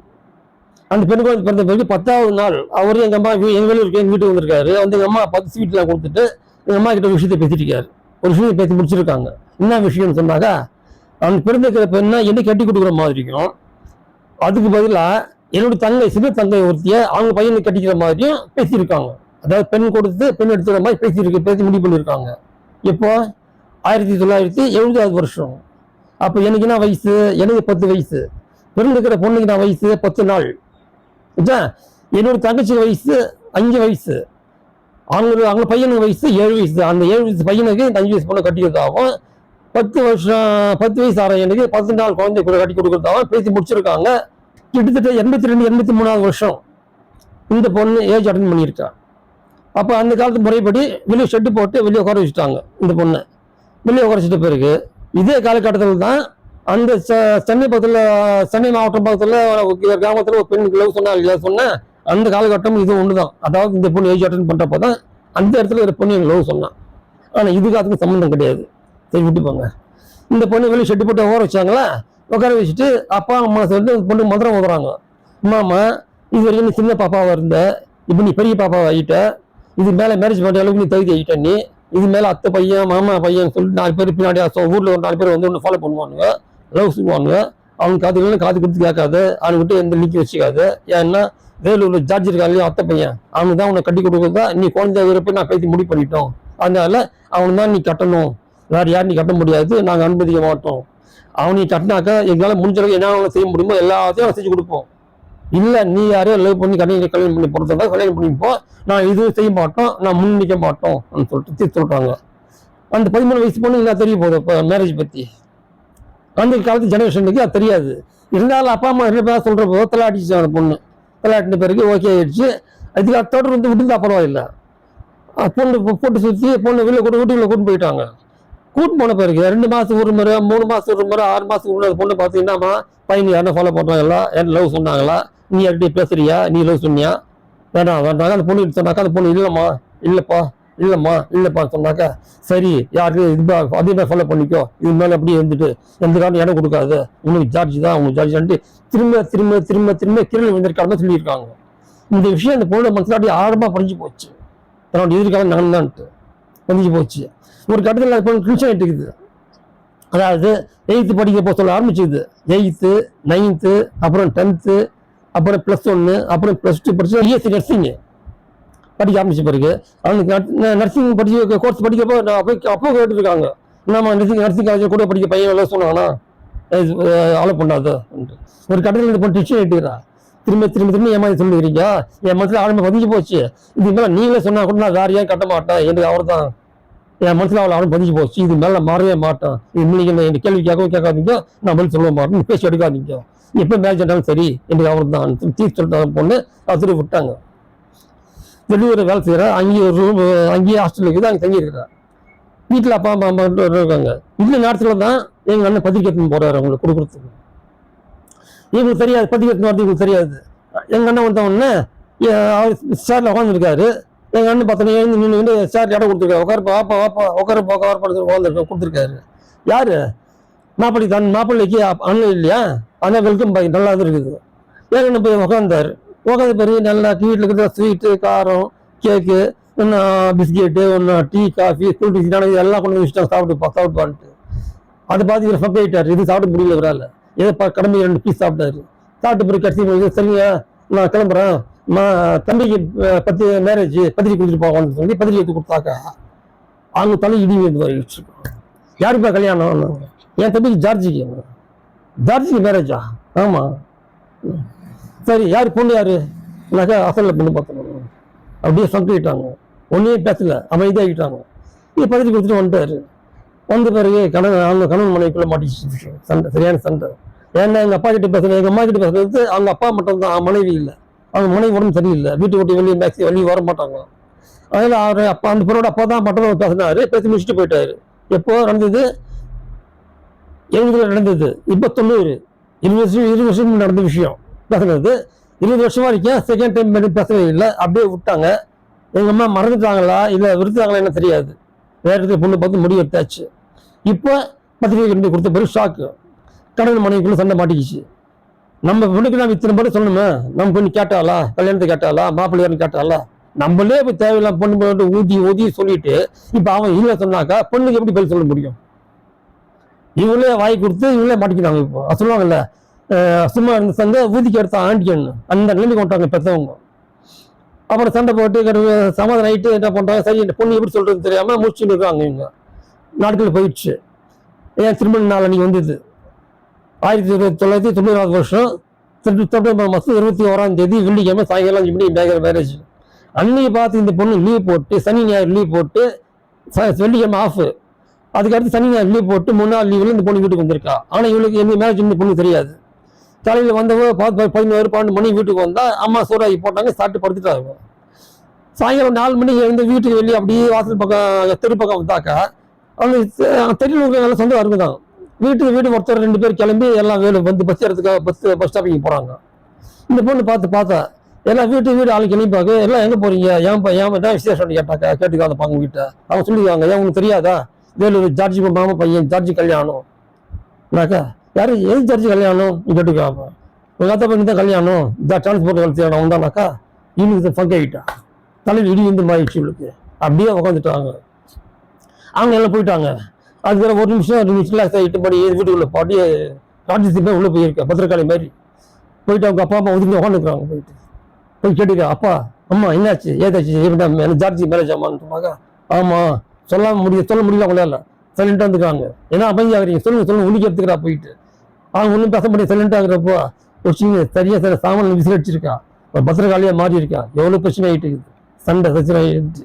அந்த பெண் குழந்தை பிறந்த பிறகு 10வது நாள் அவர் எங்கள் அம்மா எங்கள் வேலூருக்கு எங்கள் வீட்டுக்கு வந்திருக்காரு. வந்து எங்கள் அம்மா 10 ஸ்வீட்லாம் கொடுத்துட்டு எங்கள் அம்மா கிட்ட ஒரு விஷயத்தை பேசிட்டு இருக்காரு. ஒரு விஷயத்தை பேசி முடிச்சிருக்காங்க. என்ன விஷயம்னு சொன்னாக்கா, அந்த பிறந்திருக்கிற பெண்ணை என்ன கட்டி கொடுக்குற மாதிரியும், அதுக்கு பதிலாக என்னுடைய சின்ன தங்கை ஒருத்திய அவங்க பையனை கட்டிக்கிற மாதிரியும் பேசியிருக்காங்க. அதாவது பெண் கொடுத்து பெண் எடுத்துக்கிற மாதிரி பேசி முடிவு பண்ணியிருக்காங்க. இப்போ 1970வது வருஷம். அப்போ எனக்கு என்ன வயசு? எனக்கு 10 வயசு. பிறந்திருக்கிற பொண்ணுக்கு நான் வயசு 10 நாள். என்னோட தங்கச்சி வயசு 5 வயசு. அவங்க பையனுக்கு வயசு 7 வயசு. அந்த 7 வயசு பையனுக்கு இந்த 5 வயசு பொண்ணை கட்டிக்கிறதாகவும் 10 வயசு ஆற எனக்கு 10 நாள் குழந்தை கூட கட்டி கொடுக்கறதாகவும் பேசி முடிச்சிருக்காங்க. கிட்டத்தட்ட 82, 83வது வருஷம் இந்த பொண்ணு ஏஜ் அட்டன் பண்ணியிருக்கா. அப்போ அந்த காலத்து முறைப்படி வெளியே ஷெட்டு போட்டு வெளியே உட்கார வச்சுட்டாங்க. இந்த பொண்ணை வெளியே உட்கார வச்சுட்ட பிறகு இதே காலகட்டத்தில் தான் அந்த சென்னை மாவட்டம் பக்கத்தில் கிராமத்தில் ஒரு பெண்ணுக்கு லவ் சொன்னேன். அந்த காலகட்டம் இது ஒன்று தான். அதாவது இந்த பொண்ணு ஏஜ் அட்டன் பண்ணுறப்போ தான் அந்த இடத்துல ஒரு பொண்ணு எங்களுக்கு லவ் சொன்னான். ஆனால் இதுக்கு அதுக்கு சம்மந்தம் கிடையாது. சரி, விட்டுப்பாங்க. இந்த பொண்ணு வெளியே ஷெட்டு போட்டு உட்கார வச்சாங்களா, உட்கார வச்சுட்டு அப்பா அம்மா சொல்லிட்டு பொண்ணு மந்திரம் ஓதுறாங்க. அம்மா, இது வரைக்கும் நீ சின்ன பாப்பாவாக இருந்த, இப்போ நீ பெரிய பாப்பாவை ஆகிட்ட, இது மேலே மேரேஜ் பண்ணுற அளவுக்கு நீ தகுதி ஆகிட்ட, நீ இது மேலே அத்தை பையன் மாமா பையன் சொல்லிட்டு 4 பேர் பின்னாடி ஊரில் ஒரு 4 பேர் வந்து ஒன்று ஃபாலோ பண்ணுவானுங்க, லவ் சொல்லுவாங்க. அவனுக்கு காது கொடுத்து கேட்காது, அவனுக்கிட்ட எந்த நீக்கி வச்சுக்காது. ஏன்னா வேலூரில் ஜார்ஜ் இருக்காங்க அத்தை பையன், அவனுக்கு தான் உன்னை கட்டி கொடுக்குறதா நீ குழந்தை விருப்பம் நான் பேசி முடிவு பண்ணிட்டோம். அதனால அவனு தான் நீ கட்டணும், வேறு யாரும் நீ கட்ட முடியாது, நாங்கள் அனுமதிக்க மாட்டோம். அவனை கட்டினாக்கா எங்களால் முடிஞ்ச அளவுக்கு என்ன செய்ய முடியுமோ எல்லாத்தையும் செஞ்சு கொடுப்போம். இல்லை நீ யாரையும் லவ் பண்ணி கல்யாணம் பண்ணி போகிறதா கல்யாணம் பண்ணிப்போம், நான் இதுவும் செய்ய மாட்டோம், நான் முன்னிக்க மாட்டோம் சொல்லிட்டு சொல்கிறாங்க. அந்த 13 வயசு பொண்ணு என்ன தெரிய போகுது இப்போ மேரேஜ் பற்றி? அந்த காலத்து ஜெனரேஷனுக்கு அது தெரியாது. இருந்தாலும் அப்பா அம்மா 2 பேர் சொல்கிறப்போ தலையாடிச்சு. அந்த பொண்ணு தலையாட்டின பிறகு ஓகே ஆயிடுச்சு. அதுக்கு தொடர் வந்து விட்டுருந்தா பரவாயில்லை. பொண்ணு போட்டு சுற்றி பொண்ணு வீட்டுக்குள்ளே கூட்டு போயிட்டாங்க. கூட்டு போன பிறகு 2 மாதத்துக்கு ஒரு முறை, 3 மாதத்துக்கு ஒரு முறை, 6 மாதத்துக்கு ஒரு முறை பொண்ணு பார்த்தீங்கன்னா பையன் யாரும் ஃபாலோ பண்ணுறாங்களா, யாரும் லவ் சொன்னாங்களா, நீ யார்கிட்ட பேசுறியா, நீ லவ் சொன்னியா, வேண்டாம். அந்த பொண்ணு சொன்னாக்கா அந்த பொண்ணு இல்லைப்பா சொன்னாக்கா சரி, யாருக்கு அதே மாதிரி ஃபாலோ பண்ணிக்கோ, இது மேலே அப்படியே இருந்துட்டு எந்த காரணம் இடம் கொடுக்காது, உனக்கு ஜார்ஜ் தான் திரும்ப கிரல் வந்திருக்காங்க சொல்லியிருக்காங்க. இந்த விஷயம் அந்த பொண்ணு மனசில் ஆழமாக படிஞ்சு போச்சு. தன்னோட எதிர்காலம் நடந்தான்ட்டு பதிஞ்சு போச்சு. ஒரு கட்டத்தில் பொண்ணு டென்ஷன் ஆகிட்டுக்குது. அதாவது 8th படிக்க சொல்ல ஆரம்பிச்சுது. 8th 9th அப்புறம் 10th அப்புறம் +1 அப்புறம் +2 படிச்சு பிஎஸ்சி நர்சிங் படிக்க ஆரம்பிச்ச பிறகு அவனுக்கு நர்சிங் படிச்சு கோர்ஸ் படிக்கப்போ அப்போ கேட்டுருக்காங்க, நம்ம நர்சிங் காலேஜில் கூட படிக்க பையன் எல்லாம் சொன்னாங்கன்னா அலோ பண்ணாது. ஒரு கட்டத்தில் இந்த பொண்ணு டென்ஷன் ஆகிட்டுக்கிறா. திரும்ப ஏமாதி சொல்லுறீங்க, என் மனசில் ஆழமாக பதிஞ்சு போச்சு. இது மேலே நீங்களே சொன்னா கூட நான் வேற ஏன் கட்ட மாட்டேன், எனக்கு அவர் தான் என் மனசில் அவளை அவனும் பதிஞ்சு போச்சு. இது மேலே மாறவே மாட்டேன். இது நீங்கள் என் கேள்வி கேட்காதீங்க, நான் பதில் சொல்ல மாட்டேன், பேசி எடுக்காதீங்க, எப்போ மேரேஜ் ஆனாலும் சரி எனக்கு அவர் தான் சொல்லிட்டு பொண்ணு அவசர விட்டாங்க. வெளியூர் வேலை செய்கிறேன். அங்கேயே ஹாஸ்டல் இருக்குது, அங்கே தங்கியிருக்கிறேன். வீட்டில் அப்பா அம்மா இருக்காங்க. இந்த நேரத்தில் தான் எங்கள் அண்ணன் பத்திரிக்கை போகிறாரு அவங்களுக்கு கொடுக்குறதுக்கு. இவங்களுக்கு தெரியாது, பத்திரிக்கை வரது இவங்களுக்கு தெரியாது. எங்கள் அண்ணன் வந்தவொடனே அவர் சேர்ல உட்காந்துருக்காரு. எங்கள் அண்ணன் பார்த்தோன்னே எழுந்து நின்று சார் இடம் கொடுத்துருக்காரு. உட்காரப்பா கொடுத்துருக்காரு. யாரு? மாப்பிள்ளைக்கு அண்ணன் இல்லையா, அண்ணன் வெல்கம் பாய் நல்லா இருக்குது. எங்கள் அண்ணன் போய் உட்காந்தாரு. உட்காந்து பிறகு நல்லா வீட்டில் இருக்கிற ஸ்வீட்டு காரம் cake biscuit tea coffee cool drinks எல்லாம் கொண்டு வந்து வச்சுட்டாங்க. சாப்பிட்டுப்பான்ட்டு அதை பார்த்து இவர் ஃபக் ஆகிட்டார். இது சாப்பிட முடியல இவரால். ஏதோ கடமை 2 பீஸ் சாப்பிட்டாரு. சாப்பிட்டு பிறகு கடைசி சரிங்க நான் கிளம்புறேன், தம்பிக்கு மேரேஜ் பத்திரிக்கை கொடுத்துட்டு போவான்னு சொல்லி பத்திரிக்கை எடுத்து கொடுத்தாக்கா அவங்க தலை இடி வந்து வச்சுருக்கோம். யாருப்பா கல்யாணம்? என் தம்பிக்கு ஜார்ஜிக்கு மேரேஜா? ஆமாம். சரி யார் பொண்ணு யாருனாக்கா அசலில் பொண்ணு பார்த்தோம். அப்படியே சங்கிட்டாங்க. ஒன்றே பேசல, அமைதியாகிட்டாங்க. இது பத்திரிக்கை கொடுத்துட்டு வந்துட்டாரு. வந்த பிறகு கணவன் மனைவிக்குள்ள மாட்டிச்சு சண்டை, சரியான சண்டை. ஏன்னா எங்கள் அப்பா கிட்ட பேசுறது, எங்கள் அம்மா கிட்ட பேசுறது அவங்க அப்பா மட்டும் தான், மனைவி இல்லை. அவங்க மனைவி உடம்பு சரியில்லை, வீட்டு விட்டு வெளியே வர மாட்டாங்க. அதில் அவர் அப்பா அந்த பொண்ணோட அப்பா தான் மட்டும் பேசினாரு. பேசி முடிச்சுட்டு போயிட்டாரு. எப்போ நடந்தது? 70 நடந்தது. இப்போ 90, 20 வருஷம் நடந்த விஷயம் பேசுனது. 20 வருஷமா இருக்கேன். செகண்ட் டைம் பேசவே இல்லை, அப்படியே விட்டாங்க. எங்கள் அம்மா மறந்துட்டாங்களா இல்லை விருத்தாங்களா என்ன தெரியாது. வேற இடத்துல பொண்ணு பார்த்து முடிவு எடுத்தாச்சு. இப்போ பத்திரிகை கொண்டு கொடுத்த பிறகு ஷாக்கு. கணவன் மனைவிக்குள்ள சண்டை மாட்டிக்கிச்சு. நம்ம பொண்ணுக்கு நம்ம இத்தனை பேர் சொல்லணுமே, நம்ம பொண்ணு கேட்டாளா, கல்யாணத்தை கேட்டாளா, மாப்பிள்ளையாருன்னு கேட்டாளா? நம்மளே இப்போ தேவையில்லாம் பொண்ணு போட்டு ஊதி சொல்லிட்டு இப்போ அவன் இல்லை சொன்னாக்கா பொண்ணுக்கு எப்படி பதில் சொல்ல முடியும்? இவங்களே வாய் கொடுத்து இவங்களே மாட்டிக்கிறாங்க. இப்போ சொல்லுவாங்கல்ல, சும்மா இருந்த சண்டை ஊதிக்கு எடுத்தா ஆண்டிக்கன்னு, அந்த நிலைமை கொண்டாங்க பெற்றவங்க. அப்புறம் சண்டை போட்டு சமாதானம் ஆகிட்டு என்ன பண்ணுறாங்க, சரி இந்த பொண்ணு எப்படி சொல்கிறது தெரியாமல் முடிச்சுட்டு இருக்காங்க. இவங்க நாட்கள் போயிடுச்சு. ஏன் திருமண நாள் அன்னைக்கு வந்தது 1990 வருஷம் செப்டம்பர் மாதம் 21ஆம் தேதி வெள்ளிக்கிழமை சாயங்காலம் 5 மணிக்கு மேரேஜ். அன்னைக்கு பார்த்து இந்த பொண்ணு லீவ் போட்டு, சனி ஞாயிறு லீவ் போட்டு, வெள்ளிக்கிழமை ஆஃப், அதுக்கடுத்து சனி ஞாயிறு லீவ் போட்டு 3 நாள் லீவில் இந்த பொண்ணு வீட்டுக்கு வந்திருக்கா. ஆனால் இவளுக்கு எந்த மேரேஜ் இந்த பொண்ணு தெரியாது. காலையில் வந்தவங்க 11 12 மணிக்கு வீட்டுக்கு வந்தால் அம்மா சூறாகி போட்டாங்க, சாப்பிட்டு படுத்துட்டாங்க. சாயங்காலம் 4 மணிக்கு வந்து வீட்டுக்கு வெளியே அப்படியே வாசல் பக்கம் தெரு பக்கம் வந்தாக்கா அவங்க தெருவுக்கு நல்ல சொந்தம் இருக்குதான். வீடு ஒருத்தர் 2 பேர் கிளம்பி எல்லாம் வேலை வந்து பஸ் ஏறதுக்காக பஸ் ஸ்டாப்பிங் போகிறாங்க. இந்த பொண்ணு பார்த்தா எல்லாம் வீடு ஆளுக்கு கிளம்பிப்பாங்க. எல்லாம் எங்கே போகிறீங்க, ஏன் விசேஷம் கேட்டாக்கா கேட்டுக்காத பாங்க வீட்டை. அவங்க சொல்லிடுவாங்க, ஏன் உங்களுக்கு தெரியாதா, வேலூர் ஜார்ஜி மாமா பையன் ஜார்ஜி கல்யாணம்னாக்கா யாரு எது ஜார்ஜி கல்யாணம் கேட்டுக்காப்பா. உங்கள் அத்தை பண்ணி தான் கல்யாணம், டிரான்ஸ்போர்ட் கல்யாணம் வந்தானாக்கா இவனுக்கு ஃபங்க் ஆகிட்டா. தலையில் இடி வந்து மாறிடுச்சு இவளுக்கு. அப்படியே உட்காந்துட்டாங்க. அவங்க எல்லாம் போயிட்டாங்க. அதுக்கு 1 நிமிஷம் ரிலாக்ஸ் ஆகிட்டு படி வீட்டுக்குள்ளே பாட்டி ராஜ்யத்துக்கு உள்ளே போயிருக்கேன். பத்திரக்காளி மாதிரி போயிட்டு அவங்க அப்பா அம்மா ஒதுக்கி உட்காந்துருக்காங்க. போய் கேட்டுக்கா, அப்பா அம்மா என்னாச்சு ஏதாச்சு எனக்கு ஜார்ஜி மேரேஜ் ஆமான்னு சொன்னாங்க. ஆமாம் சொல்ல முடியல அவங்களால சைலண்டாக இருந்துக்காங்க. ஏன்னா அமைதியாகிறீங்க, சொல்லுங்க உனக்கு எடுத்துக்கிறா போயிட்டு. அவங்க ஒன்றும் பேச முடியாது. சைலண்டாக இருக்கிறப்போ வச்சுங்க சரியா சார் சாமான் விசில் அடிச்சிருக்கா, பத்திரக்காளியாக மாறி இருக்கா. எவ்வளோ பிரச்சனை ஆகிட்டு இருக்குது, சண்டை பிரச்சனை ஆகிடுச்சு.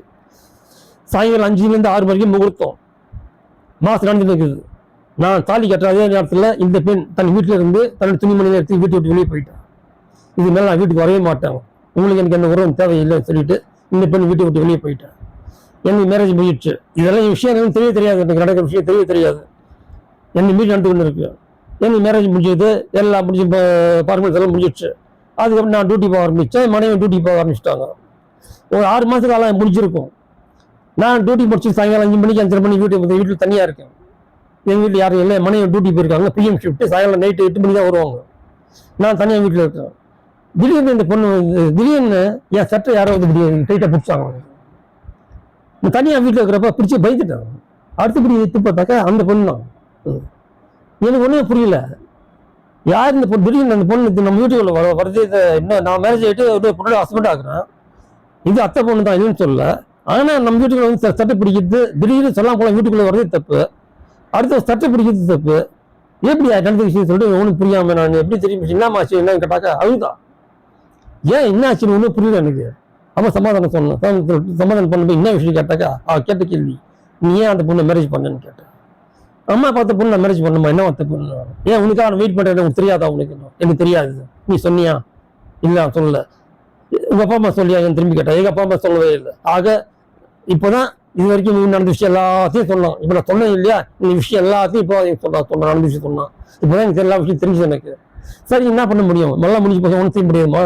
சாயங்காலம் 5 to 6 வரைக்கும் முகூர்த்தம் மாசம் நடந்துட்டு இருக்குது. நான் தாலி கட்டுற அதே நேரத்தில் இந்த பெண் தன் வீட்டில் இருந்து தன்னோட துணிமணியில் எடுத்து வீட்டை விட்டு வெளியே போயிட்டான். இது மேலே நான் வீட்டுக்கு வரவே மாட்டேன், உங்களுக்கு எனக்கு எந்த உறவும் தேவையில்லைன்னு சொல்லிட்டு இந்த பெண் வீட்டை விட்டு வெளியே போயிட்டேன். எனக்கு மேரேஜ் முடிஞ்சிடுச்சு. இதெல்லாம் விஷயம் எனக்கு தெரியாது, எனக்கு நடக்கிற விஷயம் தெரியாது. என் வீடு நடந்து கொண்டு இருக்கு. எனக்கு மேரேஜ் முடிஞ்சது, எல்லாம் முடிஞ்சு ஃபார்மாலிட்டிஸ் எல்லாம் முடிஞ்சிடுச்சு. அதுக்கப்புறம் நான் டியூட்டி போக ஆரம்பித்தேன், மனைவி டியூட்டி போக ஆரம்பிச்சிட்டாங்க. ஒரு 6 மாதத்துக்கு காலம் முடிஞ்சிருக்கும். நான் டியூட்டி முடிச்சு சாயங்காலம் 5 மணிக்கு 5:30 மணி வீட்டில் தனியாக இருக்கேன். எங்கள் வீட்டில் யாரும் இல்லை, மனைவி டியூட்டி போயிருக்காங்க. PM ஷிஃப்ட்டு, சாயங்காலம் நைட்டு 8 மணி தான் வருவாங்க. நான் தனியாக வீட்டில் இருக்கேன். திடீர்னு இந்த பொண்ணு திடீர்னு என் சட்டை யாரோ வந்து டைட்டாக பிடிச்சாங்க. நான் தனியாக வீட்டில் இருக்கிறப்ப பிடிச்சி பயந்துட்டாங்க. அடுத்தபடி எடுத்து பார்த்தாக்கா அந்த பொண்ணு தான். எனக்கு ஒன்றுமே புரியல, யார் இந்த பொண்ணு. திடீர்னு அந்த பொண்ணு நம்ம வீட்டுக்குள்ள வருது. இன்னும் நான் மேரேஜ் ஆகிட்டு ஒரு பொண்ணு ஹஸ்பண்ட் ஆகுறேன். இது அத்தை பொண்ணு தான், இதுன்னு சொல்ல. ஆனால் நம்ம வீட்டுக்குள்ள வந்து சட்டை பிடிக்கிறது திடீர்னு சொல்லாம் போல வீட்டுக்குள்ளே வரதே தப்பு. அடுத்த சட்டை பிடிக்கிறது தப்பு. எப்படி நடந்த விஷயம் சொல்லிட்டு ஒன்றும் புரியாமல் நான் எப்படி தெரியும் என்னமாச்சு என்னன்னு கேட்டாக்கா அதுதான். ஏன் என்ன ஆச்சுன்னு ஒன்றும் புரியல எனக்கு. அப்போ சமாதானம் சொன்னேன். சமாதானம் பண்ணும்போது என்ன விஷயம் கேட்டாக்கா கேட்ட கேள்வி, நீ ஏன் அந்த பொண்ணை மேரேஜ் பண்ணேன்னு கேட்டேன். அம்மா பார்த்த பொண்ணு நான் மேரேஜ் பண்ணுமா, என்ன பார்த்த பொண்ணு, ஏன் உனக்காக நான் வெயிட் பண்ணுறேன், உனக்கு தெரியாதா, உனக்கு எனக்கு தெரியாது, நீ சொன்னியா, இல்லை சொல்லலை. உங்கள் அப்பா அம்மா சொல்லியா என் திரும்பி கேட்டேன். எங்கள் அப்பா அம்மா சொல்லவே இல்லை. ஆக இப்போதான் இது வரைக்கும் நடந்த விஷயம் எல்லாத்தையும் சொன்னான். இப்போ நான் சொன்னேன் இல்லையா, இந்த விஷயம் எல்லாத்தையும் இப்போ சொன்ன நடந்த விஷயம் சொன்னான். இப்போதான் எனக்கு எல்லா விஷயம் தெரிஞ்சது எனக்கு. சரி என்ன பண்ண முடியும், நல்லா முடிஞ்சு போச்சு, ஒன்றும் செய்ய முடியுமா,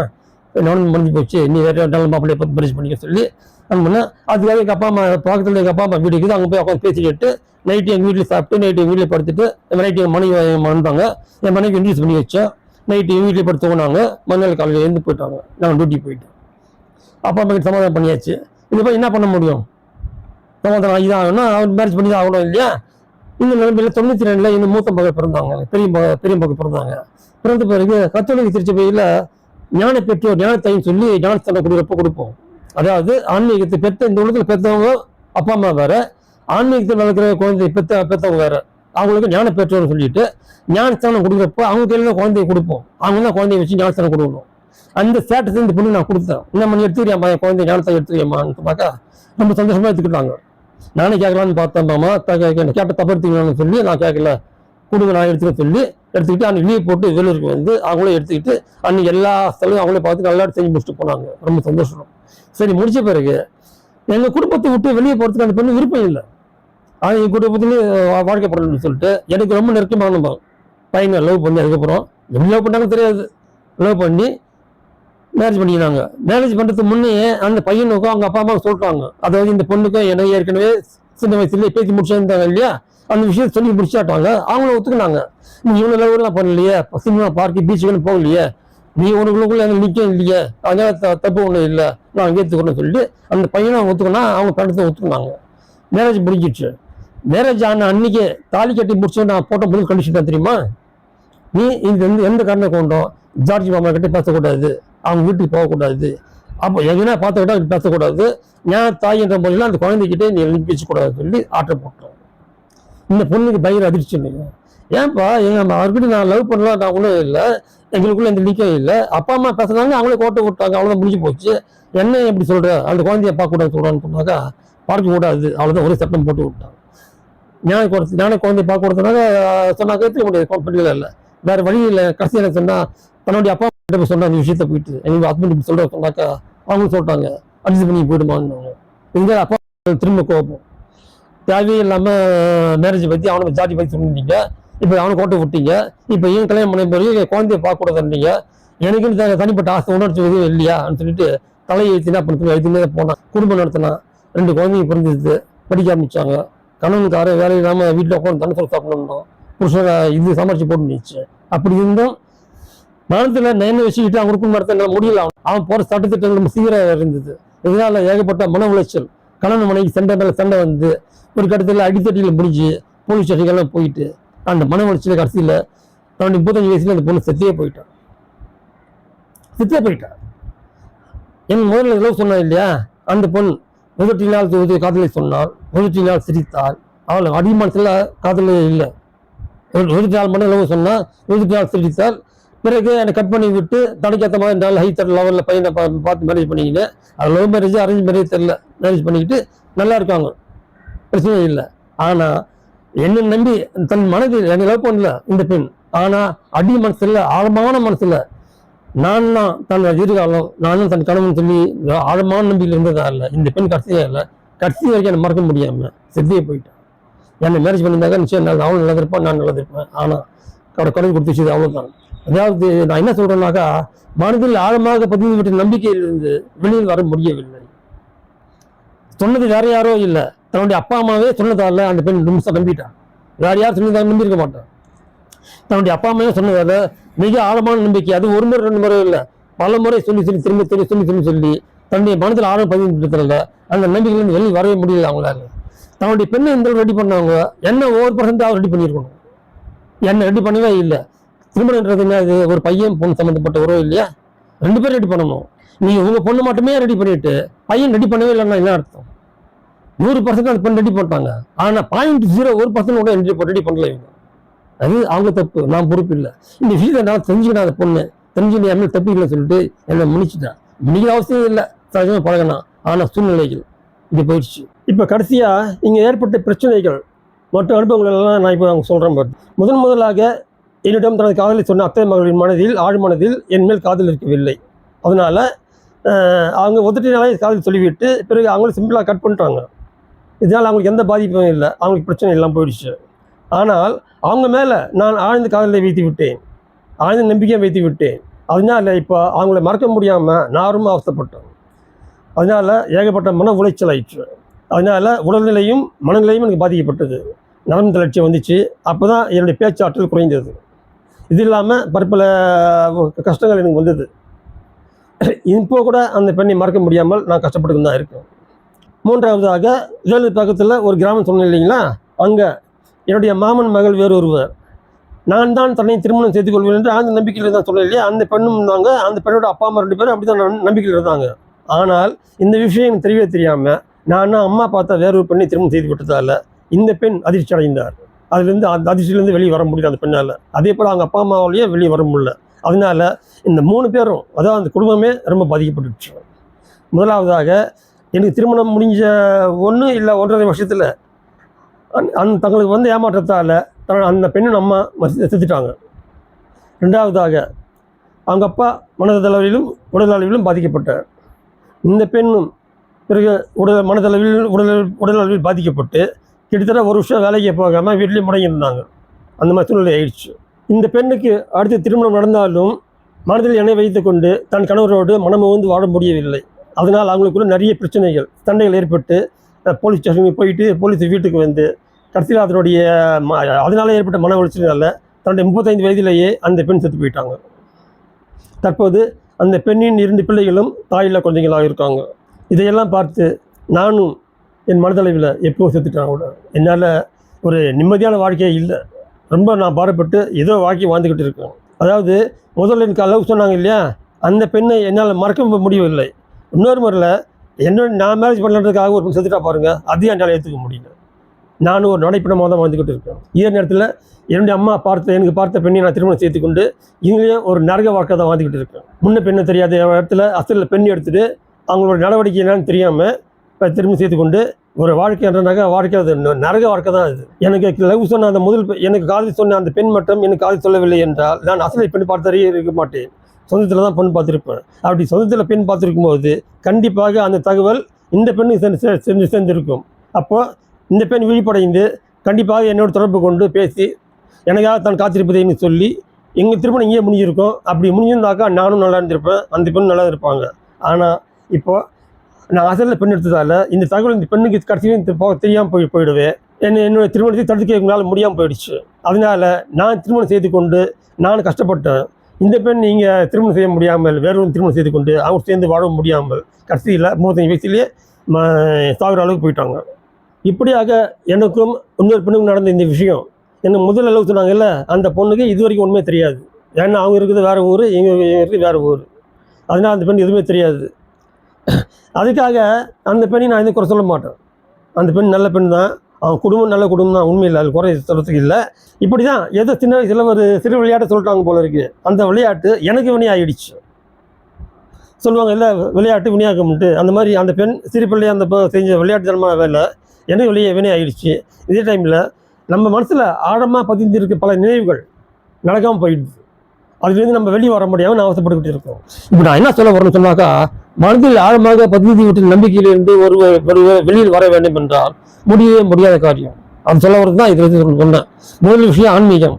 நானும் முடிஞ்சு போச்சு, நீ வேற நல்ல மாப்பிள்ளையை பார்த்து மேரேஜ் பண்ணிக்க சொல்லி அது பண்ண. அதுக்காக எங்கள் அப்பா அம்மா பக்கத்தில் எங்கள் அப்பா அம்மா வீடு இருக்குது, அங்கே போய் உட்காந்து பேசிக்கிட்டு நைட்டு எங்கள் வீட்டில் சாப்பிட்டு நைட்டு எங்கள் வீட்டில் படுத்துட்டு நைட்டு என் மனைவி வந்தாங்க. என் மனைவி இன்ட்ரடியூஸ் பண்ணி வச்சேன். நைட்டு வீட்டில் படுத்து தூங்கினாங்க. மறுநாள் காலையில் எழுந்து போயிட்டாங்க. நாங்கள் டியூட்டி போயிட்டோம். அப்பா அம்மா கிட்ட சமாதானம் பண்ணியாச்சு. இதுப்போ என்ன பண்ண முடியும்? சமாதானம் ஆகி தான் ஆகணும். அவர் மேரேஜ் பண்ணி தான் ஆகணும் இல்லையா? இந்த நிலைமையில் 92 இன்னும் மூத்த மகள் பிறந்தாங்க, பெரிய மகள் பிறந்தாங்க. பிறந்த பிறகு கத்தோலிக்க திருச்சபையில் ஞான பெற்றோர் ஞானத்தையும் சொல்லி ஞானஸ்தானம் கொடுப்போம். அதாவது ஆன்மீகத்தை இந்த உலகத்தில் பெற்றவங்க அப்பா அம்மா வேற, ஆன்மீகத்தில் வளர்க்குற குழந்தை பெற்றவங்க வேற. அவங்களுக்கு ஞான பெற்றோர்னு சொல்லிட்டு ஞானஸ்தானம் கொடுக்குறப்போ அவங்க கையில குழந்தைய கொடுப்போம். அவங்க தான் குழந்தைய வச்சு ஞானஸ்தானம் கொடுக்கணும். அந்த ஸ்டேட்டஸ் இந்த பொண்ணு நான் கொடுத்தேன். என்ன பண்ணி எடுத்துக்கிறியாம்மா என் குழந்தைய ஞானத்தை எடுத்துக்கியம்மான்னு சொன்னாக்கா ரொம்ப சந்தோஷமா எடுத்துக்கிட்டாங்க. நானே கேட்கலான்னு பார்த்தேன். மாமா கேட்ட தப்பு எடுத்துக்கலாம்னு சொல்லி நான் கேட்கல, கொடுங்க நான் எடுத்துக்க சொல்லி எடுத்துக்கிட்டு அன்னைக்கு லீவ் போட்டு வேலூருக்கு வந்து அவங்களே எடுத்துக்கிட்டு அன்னைக்கு எல்லா ஸ்தலையும் அவங்களே பார்த்து நல்லா செஞ்சு முடிச்சுட்டு போனாங்க. ரொம்ப சந்தோஷம். சரி, முடிச்ச பிறகு எங்கள் குடும்பத்தை விட்டு வெளியே போகிறதுக்கு அந்த பொண்ணு விருப்பம் இல்லை. ஆனால் என் குடும்பத்துலேயே வாழ்க்கைப்படணும்னு சொல்லிட்டு எனக்கு ரொம்ப நெருக்கமான பையனை லவ் பண்ணி, அதுக்கப்புறம் எப்படி லவ் பண்ணாங்கன்னு தெரியாது, லவ் பண்ணி மேரேஜ் பண்ணிக்கிறாங்க. மேரேஜ் பண்ணுறதுக்கு முன்னே அந்த பையனுக்கும் அவங்க அப்பா அம்மா சொல்லிட்டாங்க. அதாவது இந்த பொண்ணுக்கும் எனக்கு ஏற்கனவே சின்ன வயசுலேயே பேசி முடிச்சிருந்தாங்க இல்லையா, அந்த விஷயத்தை சொல்லி முடிச்சாட்டாங்க. அவங்கள ஒத்துக்கினாங்க. நீ இவ்வளோ லெவலாம் பண்ணலையே, சினிமா பார்க்கு பீச்சுக்குன்னு போகலையே, நீ உனக்குள்ளே அங்கே நிற்க இல்லையே, அதனால தப்பு ஒன்றும் இல்லை, நான் அங்கே ஏற்றுக்கணும்னு சொல்லிட்டு அந்த பையனை ஒத்துக்கினா அவங்க பணத்தை ஒத்துக்கினாங்க. மேரேஜ் முடிஞ்சிடுச்சு. மேரேஜ் ஆன அன்னைக்கு தாலி கட்டி முடிச்சு நான் போட்ட முதல் கண்டிஷன் தான் தெரியுமா? நீ இது எந்த காரணம் கொண்டோம் ஜார்ஜ் மாமா கிட்ட பேசக்கூடாது, அவங்க வீட்டுக்கு போகக்கூடாது, அப்போ எங்கன்னா பார்த்துக்கிட்டா பேசக்கூடாது, நான் தாய் என்ற முறையில் அந்த குழந்தைகிட்டே நீ லிங்க் வச்சுக்கூடாது சொல்லி ஆர்டர் போட்டோம். இந்த பொண்ணுக்கு பயங்கர அதிர்ச்சி இல்லைங்க. ஏன்ப்பா அவர்கிட்ட நான் லவ் பண்ணலாம், நான் ஒன்றும் இல்லை, எங்களுக்குள்ள எந்த லிங்கே இல்லை, அப்பா அம்மா பேசுனாங்க, அவங்களே கோட்டை விட்டாங்க, அவ்வளோதான் முடிஞ்சு போச்சு, என்ன எப்படி சொல்கிற, அந்த குழந்தைய பார்க்கக்கூடாது சொல்கிறான்னு சொன்னாக்கா பார்க்கக்கூடாது, அவ்வளோதான் ஒரே சட்டம் போட்டு விட்டாங்க. ஞான குழந்தைய பார்க்க கொடுத்தனால சொன்னாக்க ஏற்றுக்க முடியாது, கம்பெனியில் இல்லை, வேறு வழி இல்லை. கடைசி எனக்கு சொன்னால் தன்னுடைய அப்பா கிட்ட போய் சொன்ன அந்த விஷயத்த போயிட்டு எங்கள் ஹஸ்பண்ட் இப்படி சொல்கிற சொன்னாக்கா அவங்களும் சொல்லிட்டாங்க அட்ஜஸ்ட் பண்ணி போயிடுமான்னு. எங்க அப்பா திரும்ப கோபம், தேவையே இல்லாமல் மேரேஜ் பற்றி அவனை ஜாதி பற்றி சொல்லியிருந்தீங்க, இப்போ அவனை கோட்டை விட்டீங்க, இப்போ ஏன் கல்யாணம் பண்ண பிறகு குழந்தைய பார்க்கக்கூடாதுன்றீங்க, எனக்குன்னு தனிப்பட்ட ஆசை உணர்ச்சி எதுவும் இல்லையான்னு சொல்லிட்டு தலையை எழுத்தினா பண்ணி எழுத்தினே போனான். குடும்பம் நடத்தினா 2 குழந்தைங்க பிறந்தது, படிக்க ஆரம்பிச்சாங்க. கணவனுக்கார வேலை இல்லாமல் வீட்டில் உட்காந்து தண்ணி சொல்லி சாப்பிடணும், புருஷனை இது சமாளிச்சு போட்டு நிச்சு. அப்படி இருந்தும் மனத்தில் என்ன வச்சுக்கிட்டு அவன் குடும்பம் நடத்த முடியல. அவன் போகிற சட்டத்திட்டங்கள் ரொம்ப சீராக இருந்தது. இதனால ஏகப்பட்ட மன உளைச்சல், கணவன் மனைவி சண்டை மேலே சண்டை வந்து ஒரு கட்டத்தில் அடித்தட்டியில் முடிஞ்சு போலீஸ் ஸ்டேஷன்லாம் போயிட்டு அந்த மன உளைச்சல் கடைசியில் தன்னுடைய 35 வயசுல அந்த பொண்ணு செத்தே போயிட்டான். என் முதல்ல லவ் சொன்னா இல்லையா, அந்த பொண்ணு முதட்டினால் காதலை சொன்னாள், முதட்டினால் சிரித்தாள். அவள் அடிமானத்தில் காதலே இல்லை, 24 மணி லவ் சொன்னால் 24 சிரித்தாள். பிறகு என்னை கட் பண்ணி விட்டு தடைக்காத்த மாதிரி நல்ல ஹைத்தர் லெவலில் பையனை பார்த்து மேரேஜ் பண்ணிக்கிட்டு, அது லவ் மேரேஜ் அரேஞ்ச் மேரேஜ் தெரியல, மேரேஜ் பண்ணிக்கிட்டு நல்லா இருக்காங்க, பிரச்சனை இல்லை. ஆனால் என்னை நம்பி தன் மனதில் என்னை லவ் பண்ணல இந்த பெண். ஆனால் அடி மனசில் ஆழமான மனசில் நான் தான் தன் எதிர்காலம், நானும் தன் கணவன் சொல்லி ஆழமான நம்பிக்கையில் இருந்ததா இல்லை. இந்த பெண் கடைசியாக இல்லை, கடைசி வரைக்கும் என்னை மறக்க முடியாமல் செத்தியே போயிட்டேன். என்னை மேரேஜ் பண்ணியிருந்தாக்க நிச்சயம் அவளும் நல்லா இருப்பேன், நான் நல்லா இருப்பேன். ஆனால் கடவுள் கொடுத்துச்சு, அவ்வளோதான். அதாவது நான் என்ன சொல்றேன்னாக்கா, மனதில் ஆழமாக பதிவு விட்ட நம்பிக்கையிலிருந்து வெளியில் வர முடியவில்லை. சொன்னது வேற யாரோ இல்லை, தன்னுடைய அப்பா அம்மாவே சொன்னதால அந்த பெண் நிமிஷம் நம்பிட்டான். வேற யாரும் சொன்னதாக நம்பியிருக்க மாட்டான். தன்னுடைய அப்பா அம்மாவே சொன்னதால மிக ஆழமான நம்பிக்கை. அது ஒரு முறை 2 முறை இல்லை, பல முறை சொல்லி சொல்லி தன்னுடைய மனதில் ஆழம் பதிவு விட்டதுல அந்த நம்பிக்கையிலிருந்து வெளியில் வரவே முடியல அவங்களால. தன்னுடைய பெண்ணை இந்த ரெடி பண்ணவங்க என்ன ஒவ்வொரு % ரெடி பண்ணியிருக்கணும், என்ன ரெடி பண்ணவே இல்லை. திருமணன்றது என்ன, இது ஒரு பையன் பொண்ணு சம்மந்தப்பட்ட உறவு இல்லையா, 2 பேரும் ரெடி பண்ணணும். நீங்க உங்க பொண்ணு மட்டுமே ரெடி பண்ணிட்டு பையன் ரெடி பண்ணவே இல்லைன்னா என்ன அர்த்தம்? 100% அந்த பெண் ரெடி பண்ணிட்டாங்க, ஆனா 0.01% கூட ரெடி பண்ணல இவங்க. அது அவங்க தப்பு, நான் பொறுப்பு இல்லை. இந்த விஷயத்தை நான் தெரிஞ்சுக்கிட்டேன். அந்த பொண்ணு தெரிஞ்சுக்கிட்டு என்ன தப்பு இல்லை சொல்லிட்டு என்னை முடிச்சுட்டேன். முடிக்கிற அவசியம் இல்லை, சகஜமாக பழகணும். ஆனால் சூழ்நிலைகள் இது போயிடுச்சு. இப்போ கடைசியா இங்கே ஏற்பட்ட பிரச்சனைகள் மற்றும் அனுபவங்கள் எல்லாம் நான் இப்போ அவங்க சொல்கிறேன். முதலாக என்னிடம் தனது காதலை சொன்ன அத்தை மகளின் மனதில் ஆழ்மனதில் என் மேல் காதல் இருக்கவில்லை. அதனால் அவங்க ஒத்துட்டினாலே காதல் சொல்லிவிட்டு பிறகு அவங்களும் சிம்பிளாக கட் பண்ணிட்டாங்க. இதனால் அவங்களுக்கு எந்த பாதிப்பும் இல்லை, அவங்களுக்கு பிரச்சனை எல்லாம் போயிடுச்சு. ஆனால் அவங்க மேலே நான் ஆழ்ந்த காதலை வைத்து விட்டேன், ஆழ்ந்த நம்பிக்கையை வைத்து விட்டேன். அதனால் இப்போ அவங்கள மறக்க முடியாமல் நான் ரொம்ப அவசரப்பட்டேன். அதனால் ஏகப்பட்ட மன உளைச்சல் ஆயிடுச்சு. அதனால் உடல்நிலையும் மனநிலையும் எனக்கு பாதிக்கப்பட்டது. நரம்பு தளர்ச்சி வந்துச்சு. அப்போ தான் என்னுடைய பேச்சாற்றல் குறைந்தது. இது இல்லாமல் பற்பல கஷ்டங்கள் எனக்கு வந்தது. இப்போ கூட அந்த பெண்ணை மறக்க முடியாமல் நான் கஷ்டப்பட்டு தான் இருக்கேன். மூன்றாவதாக வேலூர் பக்கத்தில் ஒரு கிராமம் சொன்னேன் இல்லைங்களா, அங்கே என்னுடைய மாமன் மகள் வேறு ஒருவர் நான் தான் தன்னை திருமணம் செய்து கொள்வேன் என்று அந்த நம்பிக்கையில் தான் சொன்னேன் இல்லையா. அந்த பெண்ணும் இருந்தாங்க, அந்த பெண்ணோட அப்பா அம்மா 2 பேரும் அப்படி தான் நம்பிக்கையில் இருந்தாங்க. ஆனால் இந்த விஷயம் எனக்கு தெரியவே தெரியாமல் நான் அம்மா பார்த்தா வேற ஒரு பெண்ணை திருமணம் செய்து விட்டதால் இந்த பெண் அதிர்ச்சி அடைந்தார். அதுலேருந்து அந்த அதிர்ச்சியிலேருந்து வெளியே வர முடியல அந்த பெண்ணால். அதே போல் அவங்க அப்பா அம்மாவாலேயே வெளியே வர முடியல. அதனால இந்த 3 பேரும், அதாவது அந்த குடும்பமே ரொம்ப பாதிக்கப்பட்டுச்சு. முதலாவதாக எனக்கு திருமணம் முடிஞ்ச 1 இல்லை 1.5 வருஷத்தில் தங்களுக்கு வந்து ஏமாற்றத்தால் அந்த பெண்ணின் அம்மா செத்துட்டாங்க. 2ஆவதாக அவங்க அப்பா மனதளவிலும் உடல் அளவிலும் பாதிக்கப்பட்டார். இந்த பெண்ணும் பிறகு உடல் அளவில் பாதிக்கப்பட்டு கிட்டத்தட்ட 1 வருஷம் வேலைக்கு போகாமல் வீட்லேயே முடங்கியிருந்தாங்க. அந்த மாதிரி சூழ்நிலை ஆயிடுச்சு. இந்த பெண்ணுக்கு அடுத்து திருமணம் நடந்தாலும் மனதில் எண்ணெய் வைத்து கொண்டு தன் கணவரோடு மனமுவந்து வாழ முடியவில்லை. அதனால் அவங்களுக்குள்ள நிறைய பிரச்சனைகள், சண்டைகள் ஏற்பட்டு போலீஸ் ஸ்டேஷனுக்கு போயிட்டு போலீஸ் வீட்டுக்கு வந்து கடைசியில் அதனால ஏற்பட்ட மன உளைச்சலால் தன்னுடைய 35 வயதிலேயே அந்த பெண் செத்து போயிட்டாங்க. தற்போது அந்த பெண்ணின் 2 பிள்ளைகளும் தாயில்லா குழந்தைகளாக இருக்காங்க. இதையெல்லாம் பார்த்து நானும் என் மனதளவில் எப்போ செத்துட்டாங்க கூட என்னால் ஒரு நிம்மதியான வாழ்க்கையே இல்லை. ரொம்ப நான் பாடுபட்டு ஏதோ வாழ்க்கை வாழ்ந்துக்கிட்டு இருக்கேன். அதாவது முதல்ல எனக்கு அளவு சொன்னாங்க இல்லையா, அந்த பெண்ணை என்னால் மறக்க முடியவில்லை. இன்னொரு முறையில் நான் மேரேஜ் பண்ணுறதுக்காக ஒரு பெண் செத்துட்டா பாருங்கள், அதையும் என்னால் ஏற்றுக்க முடியல. நானும் ஒரு நடைப்பணமாக தான் வாழ்ந்துக்கிட்டு இருக்கேன். இதே நேரத்தில் என்னுடைய அம்மா எனக்கு பார்த்த பெண்ணை நான் திருமணம் செய்து கொண்டு இங்கேயும் ஒரு நரக வாழ்க்கை தான் வாழ்ந்துக்கிட்டு இருக்கேன். முன்ன பெண்ணை தெரியாத இடத்துல அசலில் பெண் எடுத்துகிட்டு அவங்களோட நடவடிக்கை என்னன்னு தெரியாமல் இப்போ திருமணம் செய்து கொண்டு ஒரு வாழ்க்கைன்றனாக்க வாழ்க்கை, அது நரக வாழ்க்கை தான் அது. எனக்கு லவ் சொன்ன அந்த எனக்கு காதல் சொன்ன அந்த பெண் மட்டும் எனக்கு காதல் சொல்லவில்லை என்றால் நான் அசலை பெண் பார்த்தே இருக்க மாட்டேன். சொந்தத்தில் தான் பெண் பார்த்துருப்பேன். அப்படி சொந்தத்தில் பெண் பார்த்துருக்கும் போது கண்டிப்பாக அந்த தகவல் இந்த பெண்ணுக்கு சேர்ந்திருக்கும். அப்போது இந்த பெண் விழிப்படைந்து கண்டிப்பாக என்னோட தொடர்பு கொண்டு பேசி எனக்காக தான் காத்திருப்பதைன்னு சொல்லி எங்கள் திருமணம் இங்கேயே முடிஞ்சிருக்கோம். அப்படி முடிஞ்சிருந்தாக்கா நானும் நல்லா இருந்திருப்பேன், அந்த பெண் நல்லா இருப்பாங்க. ஆனால் இப்போது நான் அசலில் பெண் எடுத்ததால் இந்த தகவல் இந்த பெண்ணுக்கு கடைசியும் தெரியாமல் போயிடுவேன். என்னுடைய திருமணத்தை தடுத்து எங்களால் முடியாமல் போயிடுச்சு. அதனால் நான் திருமணம் செய்து கொண்டு நான் கஷ்டப்பட்டேன். இந்த பெண் நீங்கள் திருமணம் செய்ய முடியாமல் வேறொரு திருமணம் செய்து கொண்டு அவங்க சேர்ந்து வாழ முடியாமல் கடைசியில் 35 வயசுலேயே சாகுற அளவுக்கு போயிட்டாங்க. இப்படியாக எனக்கும் இன்னொரு பெண்ணுக்கும் நடந்த இந்த விஷயம் எனக்கு முதல் அளவு சொன்னாங்கல்ல, அந்த பொண்ணுக்கு இது வரைக்கும் ஒன்றுமே தெரியாது. ஏன்னா அவங்க இருக்குது வேறு ஊர், இங்கே இருக்குது வேறு ஊர். அதனால் அந்த பெண் எதுவுமே தெரியாது. அதுக்காக அந்த பெண்ணை நான் எதுவும் குறை சொல்ல மாட்டேன். அந்த பெண் நல்ல பெண் தான், அவங்க குடும்பம் நல்ல குடும்பம் தான், உண்மையில் அது குறை சொல்கிறதுக்கு இல்லை. இப்படி தான் ஏதோ சின்ன வயசில் ஒரு சிறு விளையாட்டை சொல்லிட்டாங்க போல இருக்குது. அந்த விளையாட்டு எனக்கு வினை ஆகிடுச்சு. சொல்லுவாங்க இல்லை விளையாட்டு வினையாக்கம்ட்டு, அந்த மாதிரி அந்த பெண் சிறு பிள்ளையை அந்த செஞ்ச விளையாட்டு தனமாக வேலை எனக்கு வினை ஆகிடுச்சு. இதே டைமில் நம்ம மனசில் ஆழமாக பதிந்திருக்க பல நினைவுகள் நடக்காமல் போயிடுது. அதுலேருந்து நம்ம வெளியே வர முடியாமல் நான் அவசரப்பட்டுக்கிட்டு இருக்கோம். இப்போ நான் என்ன சொல்ல வரேன்னு சொன்னாக்கா, மனதில் ஆழமாக பதிந்து விட்ட நம்பிக்கையிலிருந்து ஒரு வெளியில் வர வேண்டும் என்றால் முடியவே முடியாத காரியம். அது சொல்ல வரது தான் இதில் சொன்னேன். முதல் விஷயம் ஆன்மீகம்,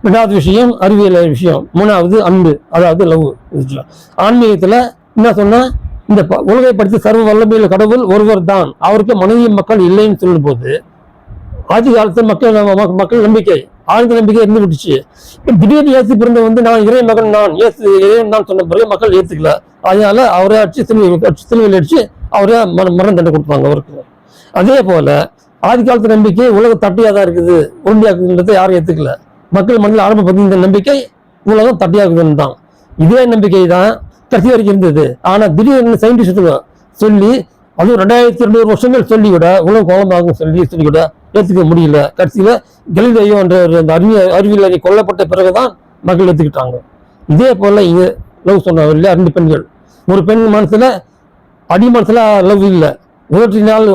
2வது விஷயம் அறிவியல் விஷயம், 3வது அன்பு, அதாவது லவ். ஆன்மீகத்தில் என்ன சொன்னால், இந்த உலகை படித்து சர்வ வல்லமையில் கடவுள் ஒருவர் தான், அவருக்கு மனைவி மக்கள் இல்லைன்னு சொல்லும் போது ஆதி காலத்தில் மக்கள் நம்பிக்கை, ஆழ்ந்த நம்பிக்கை இருந்து விட்டுச்சு. திடீர்னு ஏசு பிறந்த நான் இறை மகன், நான் இறைவன் தான் சொன்ன பிறகு மக்கள் ஏற்றுக்கல. அதனால அவரை அடிச்சு சிலுவையில் அடிச்சு அவரே மரண தண்டனை கொடுப்பாங்க அவருக்கு. அதே போல ஆதி காலத்து நம்பிக்கை உலக தட்டியாக தான் இருக்குது, உருண்டியாக்குன்றதை யாரும் ஏற்றுக்கல. மக்கள் மனதில் ஆரம்ப பதிந்த நம்பிக்கை உலகம் தட்டியாக்குதுன்னு தான். இதே நம்பிக்கை தான் கடைசி வரைக்கும் இருந்தது. ஆனால் திடீர்னு சயின்டிஸ்டுங்க சொல்லி அதுவும் 2200 வருஷங்கள் சொல்லிவிட உலகம் கோலமாகும் சொல்லிவிட ஏற்றுக்க முடியல. கடைசியில் கலீலியோ என்ற அந்த அறிவியல் கொல்லப்பட்ட பிறகுதான் மக்கள் ஏற்றுக்கிட்டாங்க. இதே போல இங்கே லவ் சொன்னாங்க இல்லையா, 2 பெண்கள். ஒரு பெண் மனசில் அடி மனசில் லவ் இல்லை, உதற்றினால்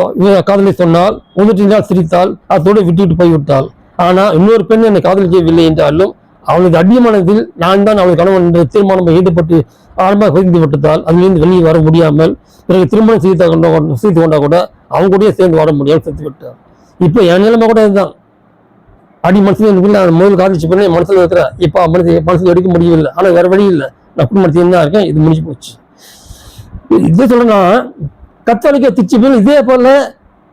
காதலை சொன்னால், உதற்றினால் சிரித்தால், அதோடு விட்டுவிட்டு போய்விட்டாள். ஆனால் இன்னொரு பெண் என்னை காதலிக்கவில்லை என்றாலும் அவளுக்கு அடிமனதில் நான் தான் அவள் கணவன் என்ற தீர்மானம் ஈடுபட்டு ஆரம்பமாக பதிந்து விட்டதால் அதிலிருந்து வெளியே வர முடியாமல் பிறகு திருமணம் செய்து கொண்டா கூட அவங்க கூட சேர்ந்து வாழ முடியாமல் செத்து விட்டார். இப்போ என் நிலைமை கூட இதுதான். அடி மனசில் நான் முதல் காதலிச்சு பண்ணி மனசில் இருக்கிறேன். இப்போ மனசில் எடுக்க முடியவில்லை. ஆனால் வேறு வழி இல்லை, நான் குடும்பத்தில் தான் இருக்கேன். இது முடிஞ்சு போச்சு. இதே சொல்லணும்னா கத்தோலிக்க திருச்சி இதே போல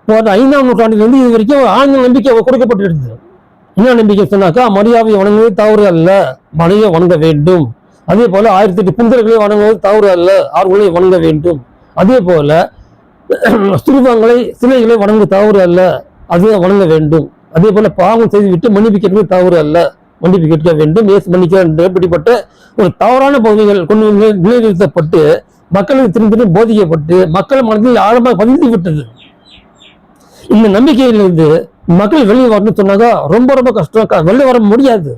5ஆம் நூற்றாண்டிலிருந்து இது வரைக்கும் ஆழ்ந்த நம்பிக்கை கொடுக்கப்பட்டு இருந்தது. என்ன நம்பிக்கை சொன்னாக்கா மரியாதை வணங்குவது தவறு அல்ல, மனையை வணங்க வேண்டும். அதே போல 1008 புந்தர்களை வணங்குவது தவறு அல்ல, அவர்களை வணங்க வேண்டும். அதே போல சுரூபங்களை சிலைகளை வணங்குவது தவறு அல்ல, அது வணங்க வேண்டும். அதே போல பாவம் செய்துவிட்டு மன்னிப்பு கேட்பது தவறு அல்ல, மன்னிப்பு கேட்க வேண்டும். இயேசு மன்னிக்க இப்படிப்பட்ட ஒரு தவறான பகுதிகள் கொண்டு நிலைநிறுத்தப்பட்டு மக்களுக்கு திரும்ப போதிக்கப்பட்டு மக்கள் மனதில் ஆழமாக பதிந்து விட்டது. இந்த நம்பிக்கையிலிருந்து மக்கள் வெளியே வரணும்னு சொன்னாக்கா ரொம்ப ரொம்ப கஷ்டம், வெளியே வர முடியாது.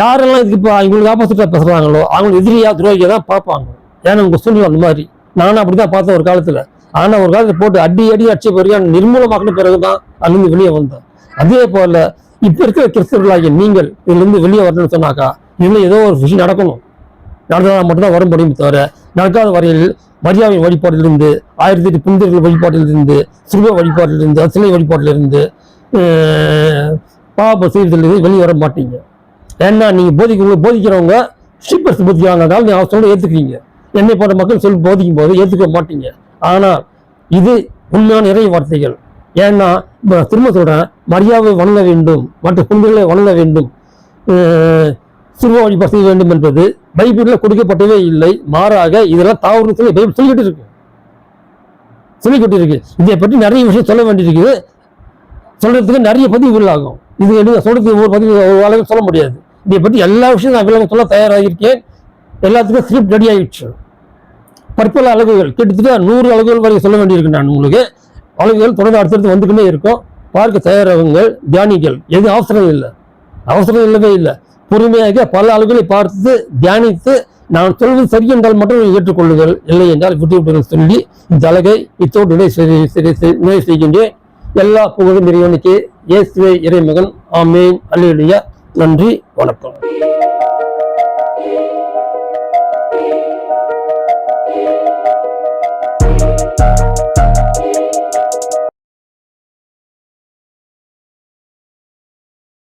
யாரெல்லாம் இதுக்கு இப்போ இவங்களுக்கு ஆப்போசிட்டா பேசுறாங்களோ அவங்க எதிரியா துரோகியா தான் பார்ப்பாங்க. ஏன்னா உங்க சூழ்நிலை அந்த மாதிரி, நானும் அப்படிதான் பார்த்தேன் ஒரு காலத்துல. ஆனா ஒரு காலத்துல போட்டு அடி அடிச்ச பிறகு நிர்மூலமாக்கின பிறகுதான் அதுலேருந்து வெளியே வந்தோம். அதே போல இப்ப இருக்கிற கிறிஸ்தவர்களாகிய நீங்கள் இதுல இருந்து வெளியே வரணும்னு சொன்னாக்கா இதுல ஏதோ ஒரு விஷயம் நடக்கணும், நடந்தால் மட்டும்தான் வர முடியும். தவிர நடக்காத வரையில் மரியாதை வழிபாட்டிலிருந்து 1008 புனிதர்கள் வழிபாட்டிலிருந்து சிறுவ வழிபாட்டிலிருந்து சிலை வழிபாட்டிலிருந்து பாவ செய்வதிலிருந்து வெளியே வர மாட்டீங்க. ஏன்னா நீங்க போதிக்கிறவங்க ஷீப்பர்ஸ் போதிக்கிறாங்க, நீங்க அவசரம் ஏத்துக்கிறீங்க. என்னை போன்ற மக்கள் சொல்லி போதிக்கும் போது ஏத்துக்க மாட்டீங்க. ஆனால் இது உண்மையான இறை வார்த்தைகள். ஏன்னா திரும்ப சொல்றேன், மரியாதை வணங்க வேண்டும், மற்ற புனிதர்களை வணங்க வேண்டும், சிறுவ வழிபாடு செய்ய வேண்டும் என்பது பைபிளில் கொடுக்கப்பட்டவே இல்லை. மாறாக இதெல்லாம் தவறு சொல்லி பைபிள் சொல்லிக்கிட்டு இருக்கு. இதை பற்றி நிறைய விஷயம் சொல்ல வேண்டியிருக்குது. சொல்றதுக்கு நிறைய பதிவுகள் ஆகும். இது என்ன சொல்றதுக்கு ஒரு பதிவு ஒரு அளவுக்கு சொல்ல முடியாது. இதை பற்றி எல்லா விஷயம் நான் விளக்கம் சொல்ல தயாராகியிருக்கேன். எல்லாத்துக்கும் ஸ்கிரிப்ட் ரெடி ஆகிடுச்சு. பற்பல அழகுகள் கிட்டத்தட்ட 100 அழகுகள் வரை சொல்ல வேண்டியிருக்கு. நான் உங்களுக்கு அழகுகள் தொடர்ந்து அடுத்தடுத்து வந்துக்கிட்டே இருக்கும். பார்க்க தயாராகுங்கள், தியானிகள். எது அவசரம் இல்லவே இல்லை. பொறுமையாக பல அழகுகளை பார்த்து தியானித்து நான் சொல்வது சரி என்றால் மட்டும் ஏற்றுக்கொள்ளுங்கள், இல்லை என்றால் விட்டு சொல்லி இந்த அழகை இத்தோடு நிலை செய்கின்றேன். எல்லா புகழும் இறைவனுக்கு, இயேசுவே இறைமகன். ஆமேன். அல்லேலூயா. நன்றி, வணக்கம்.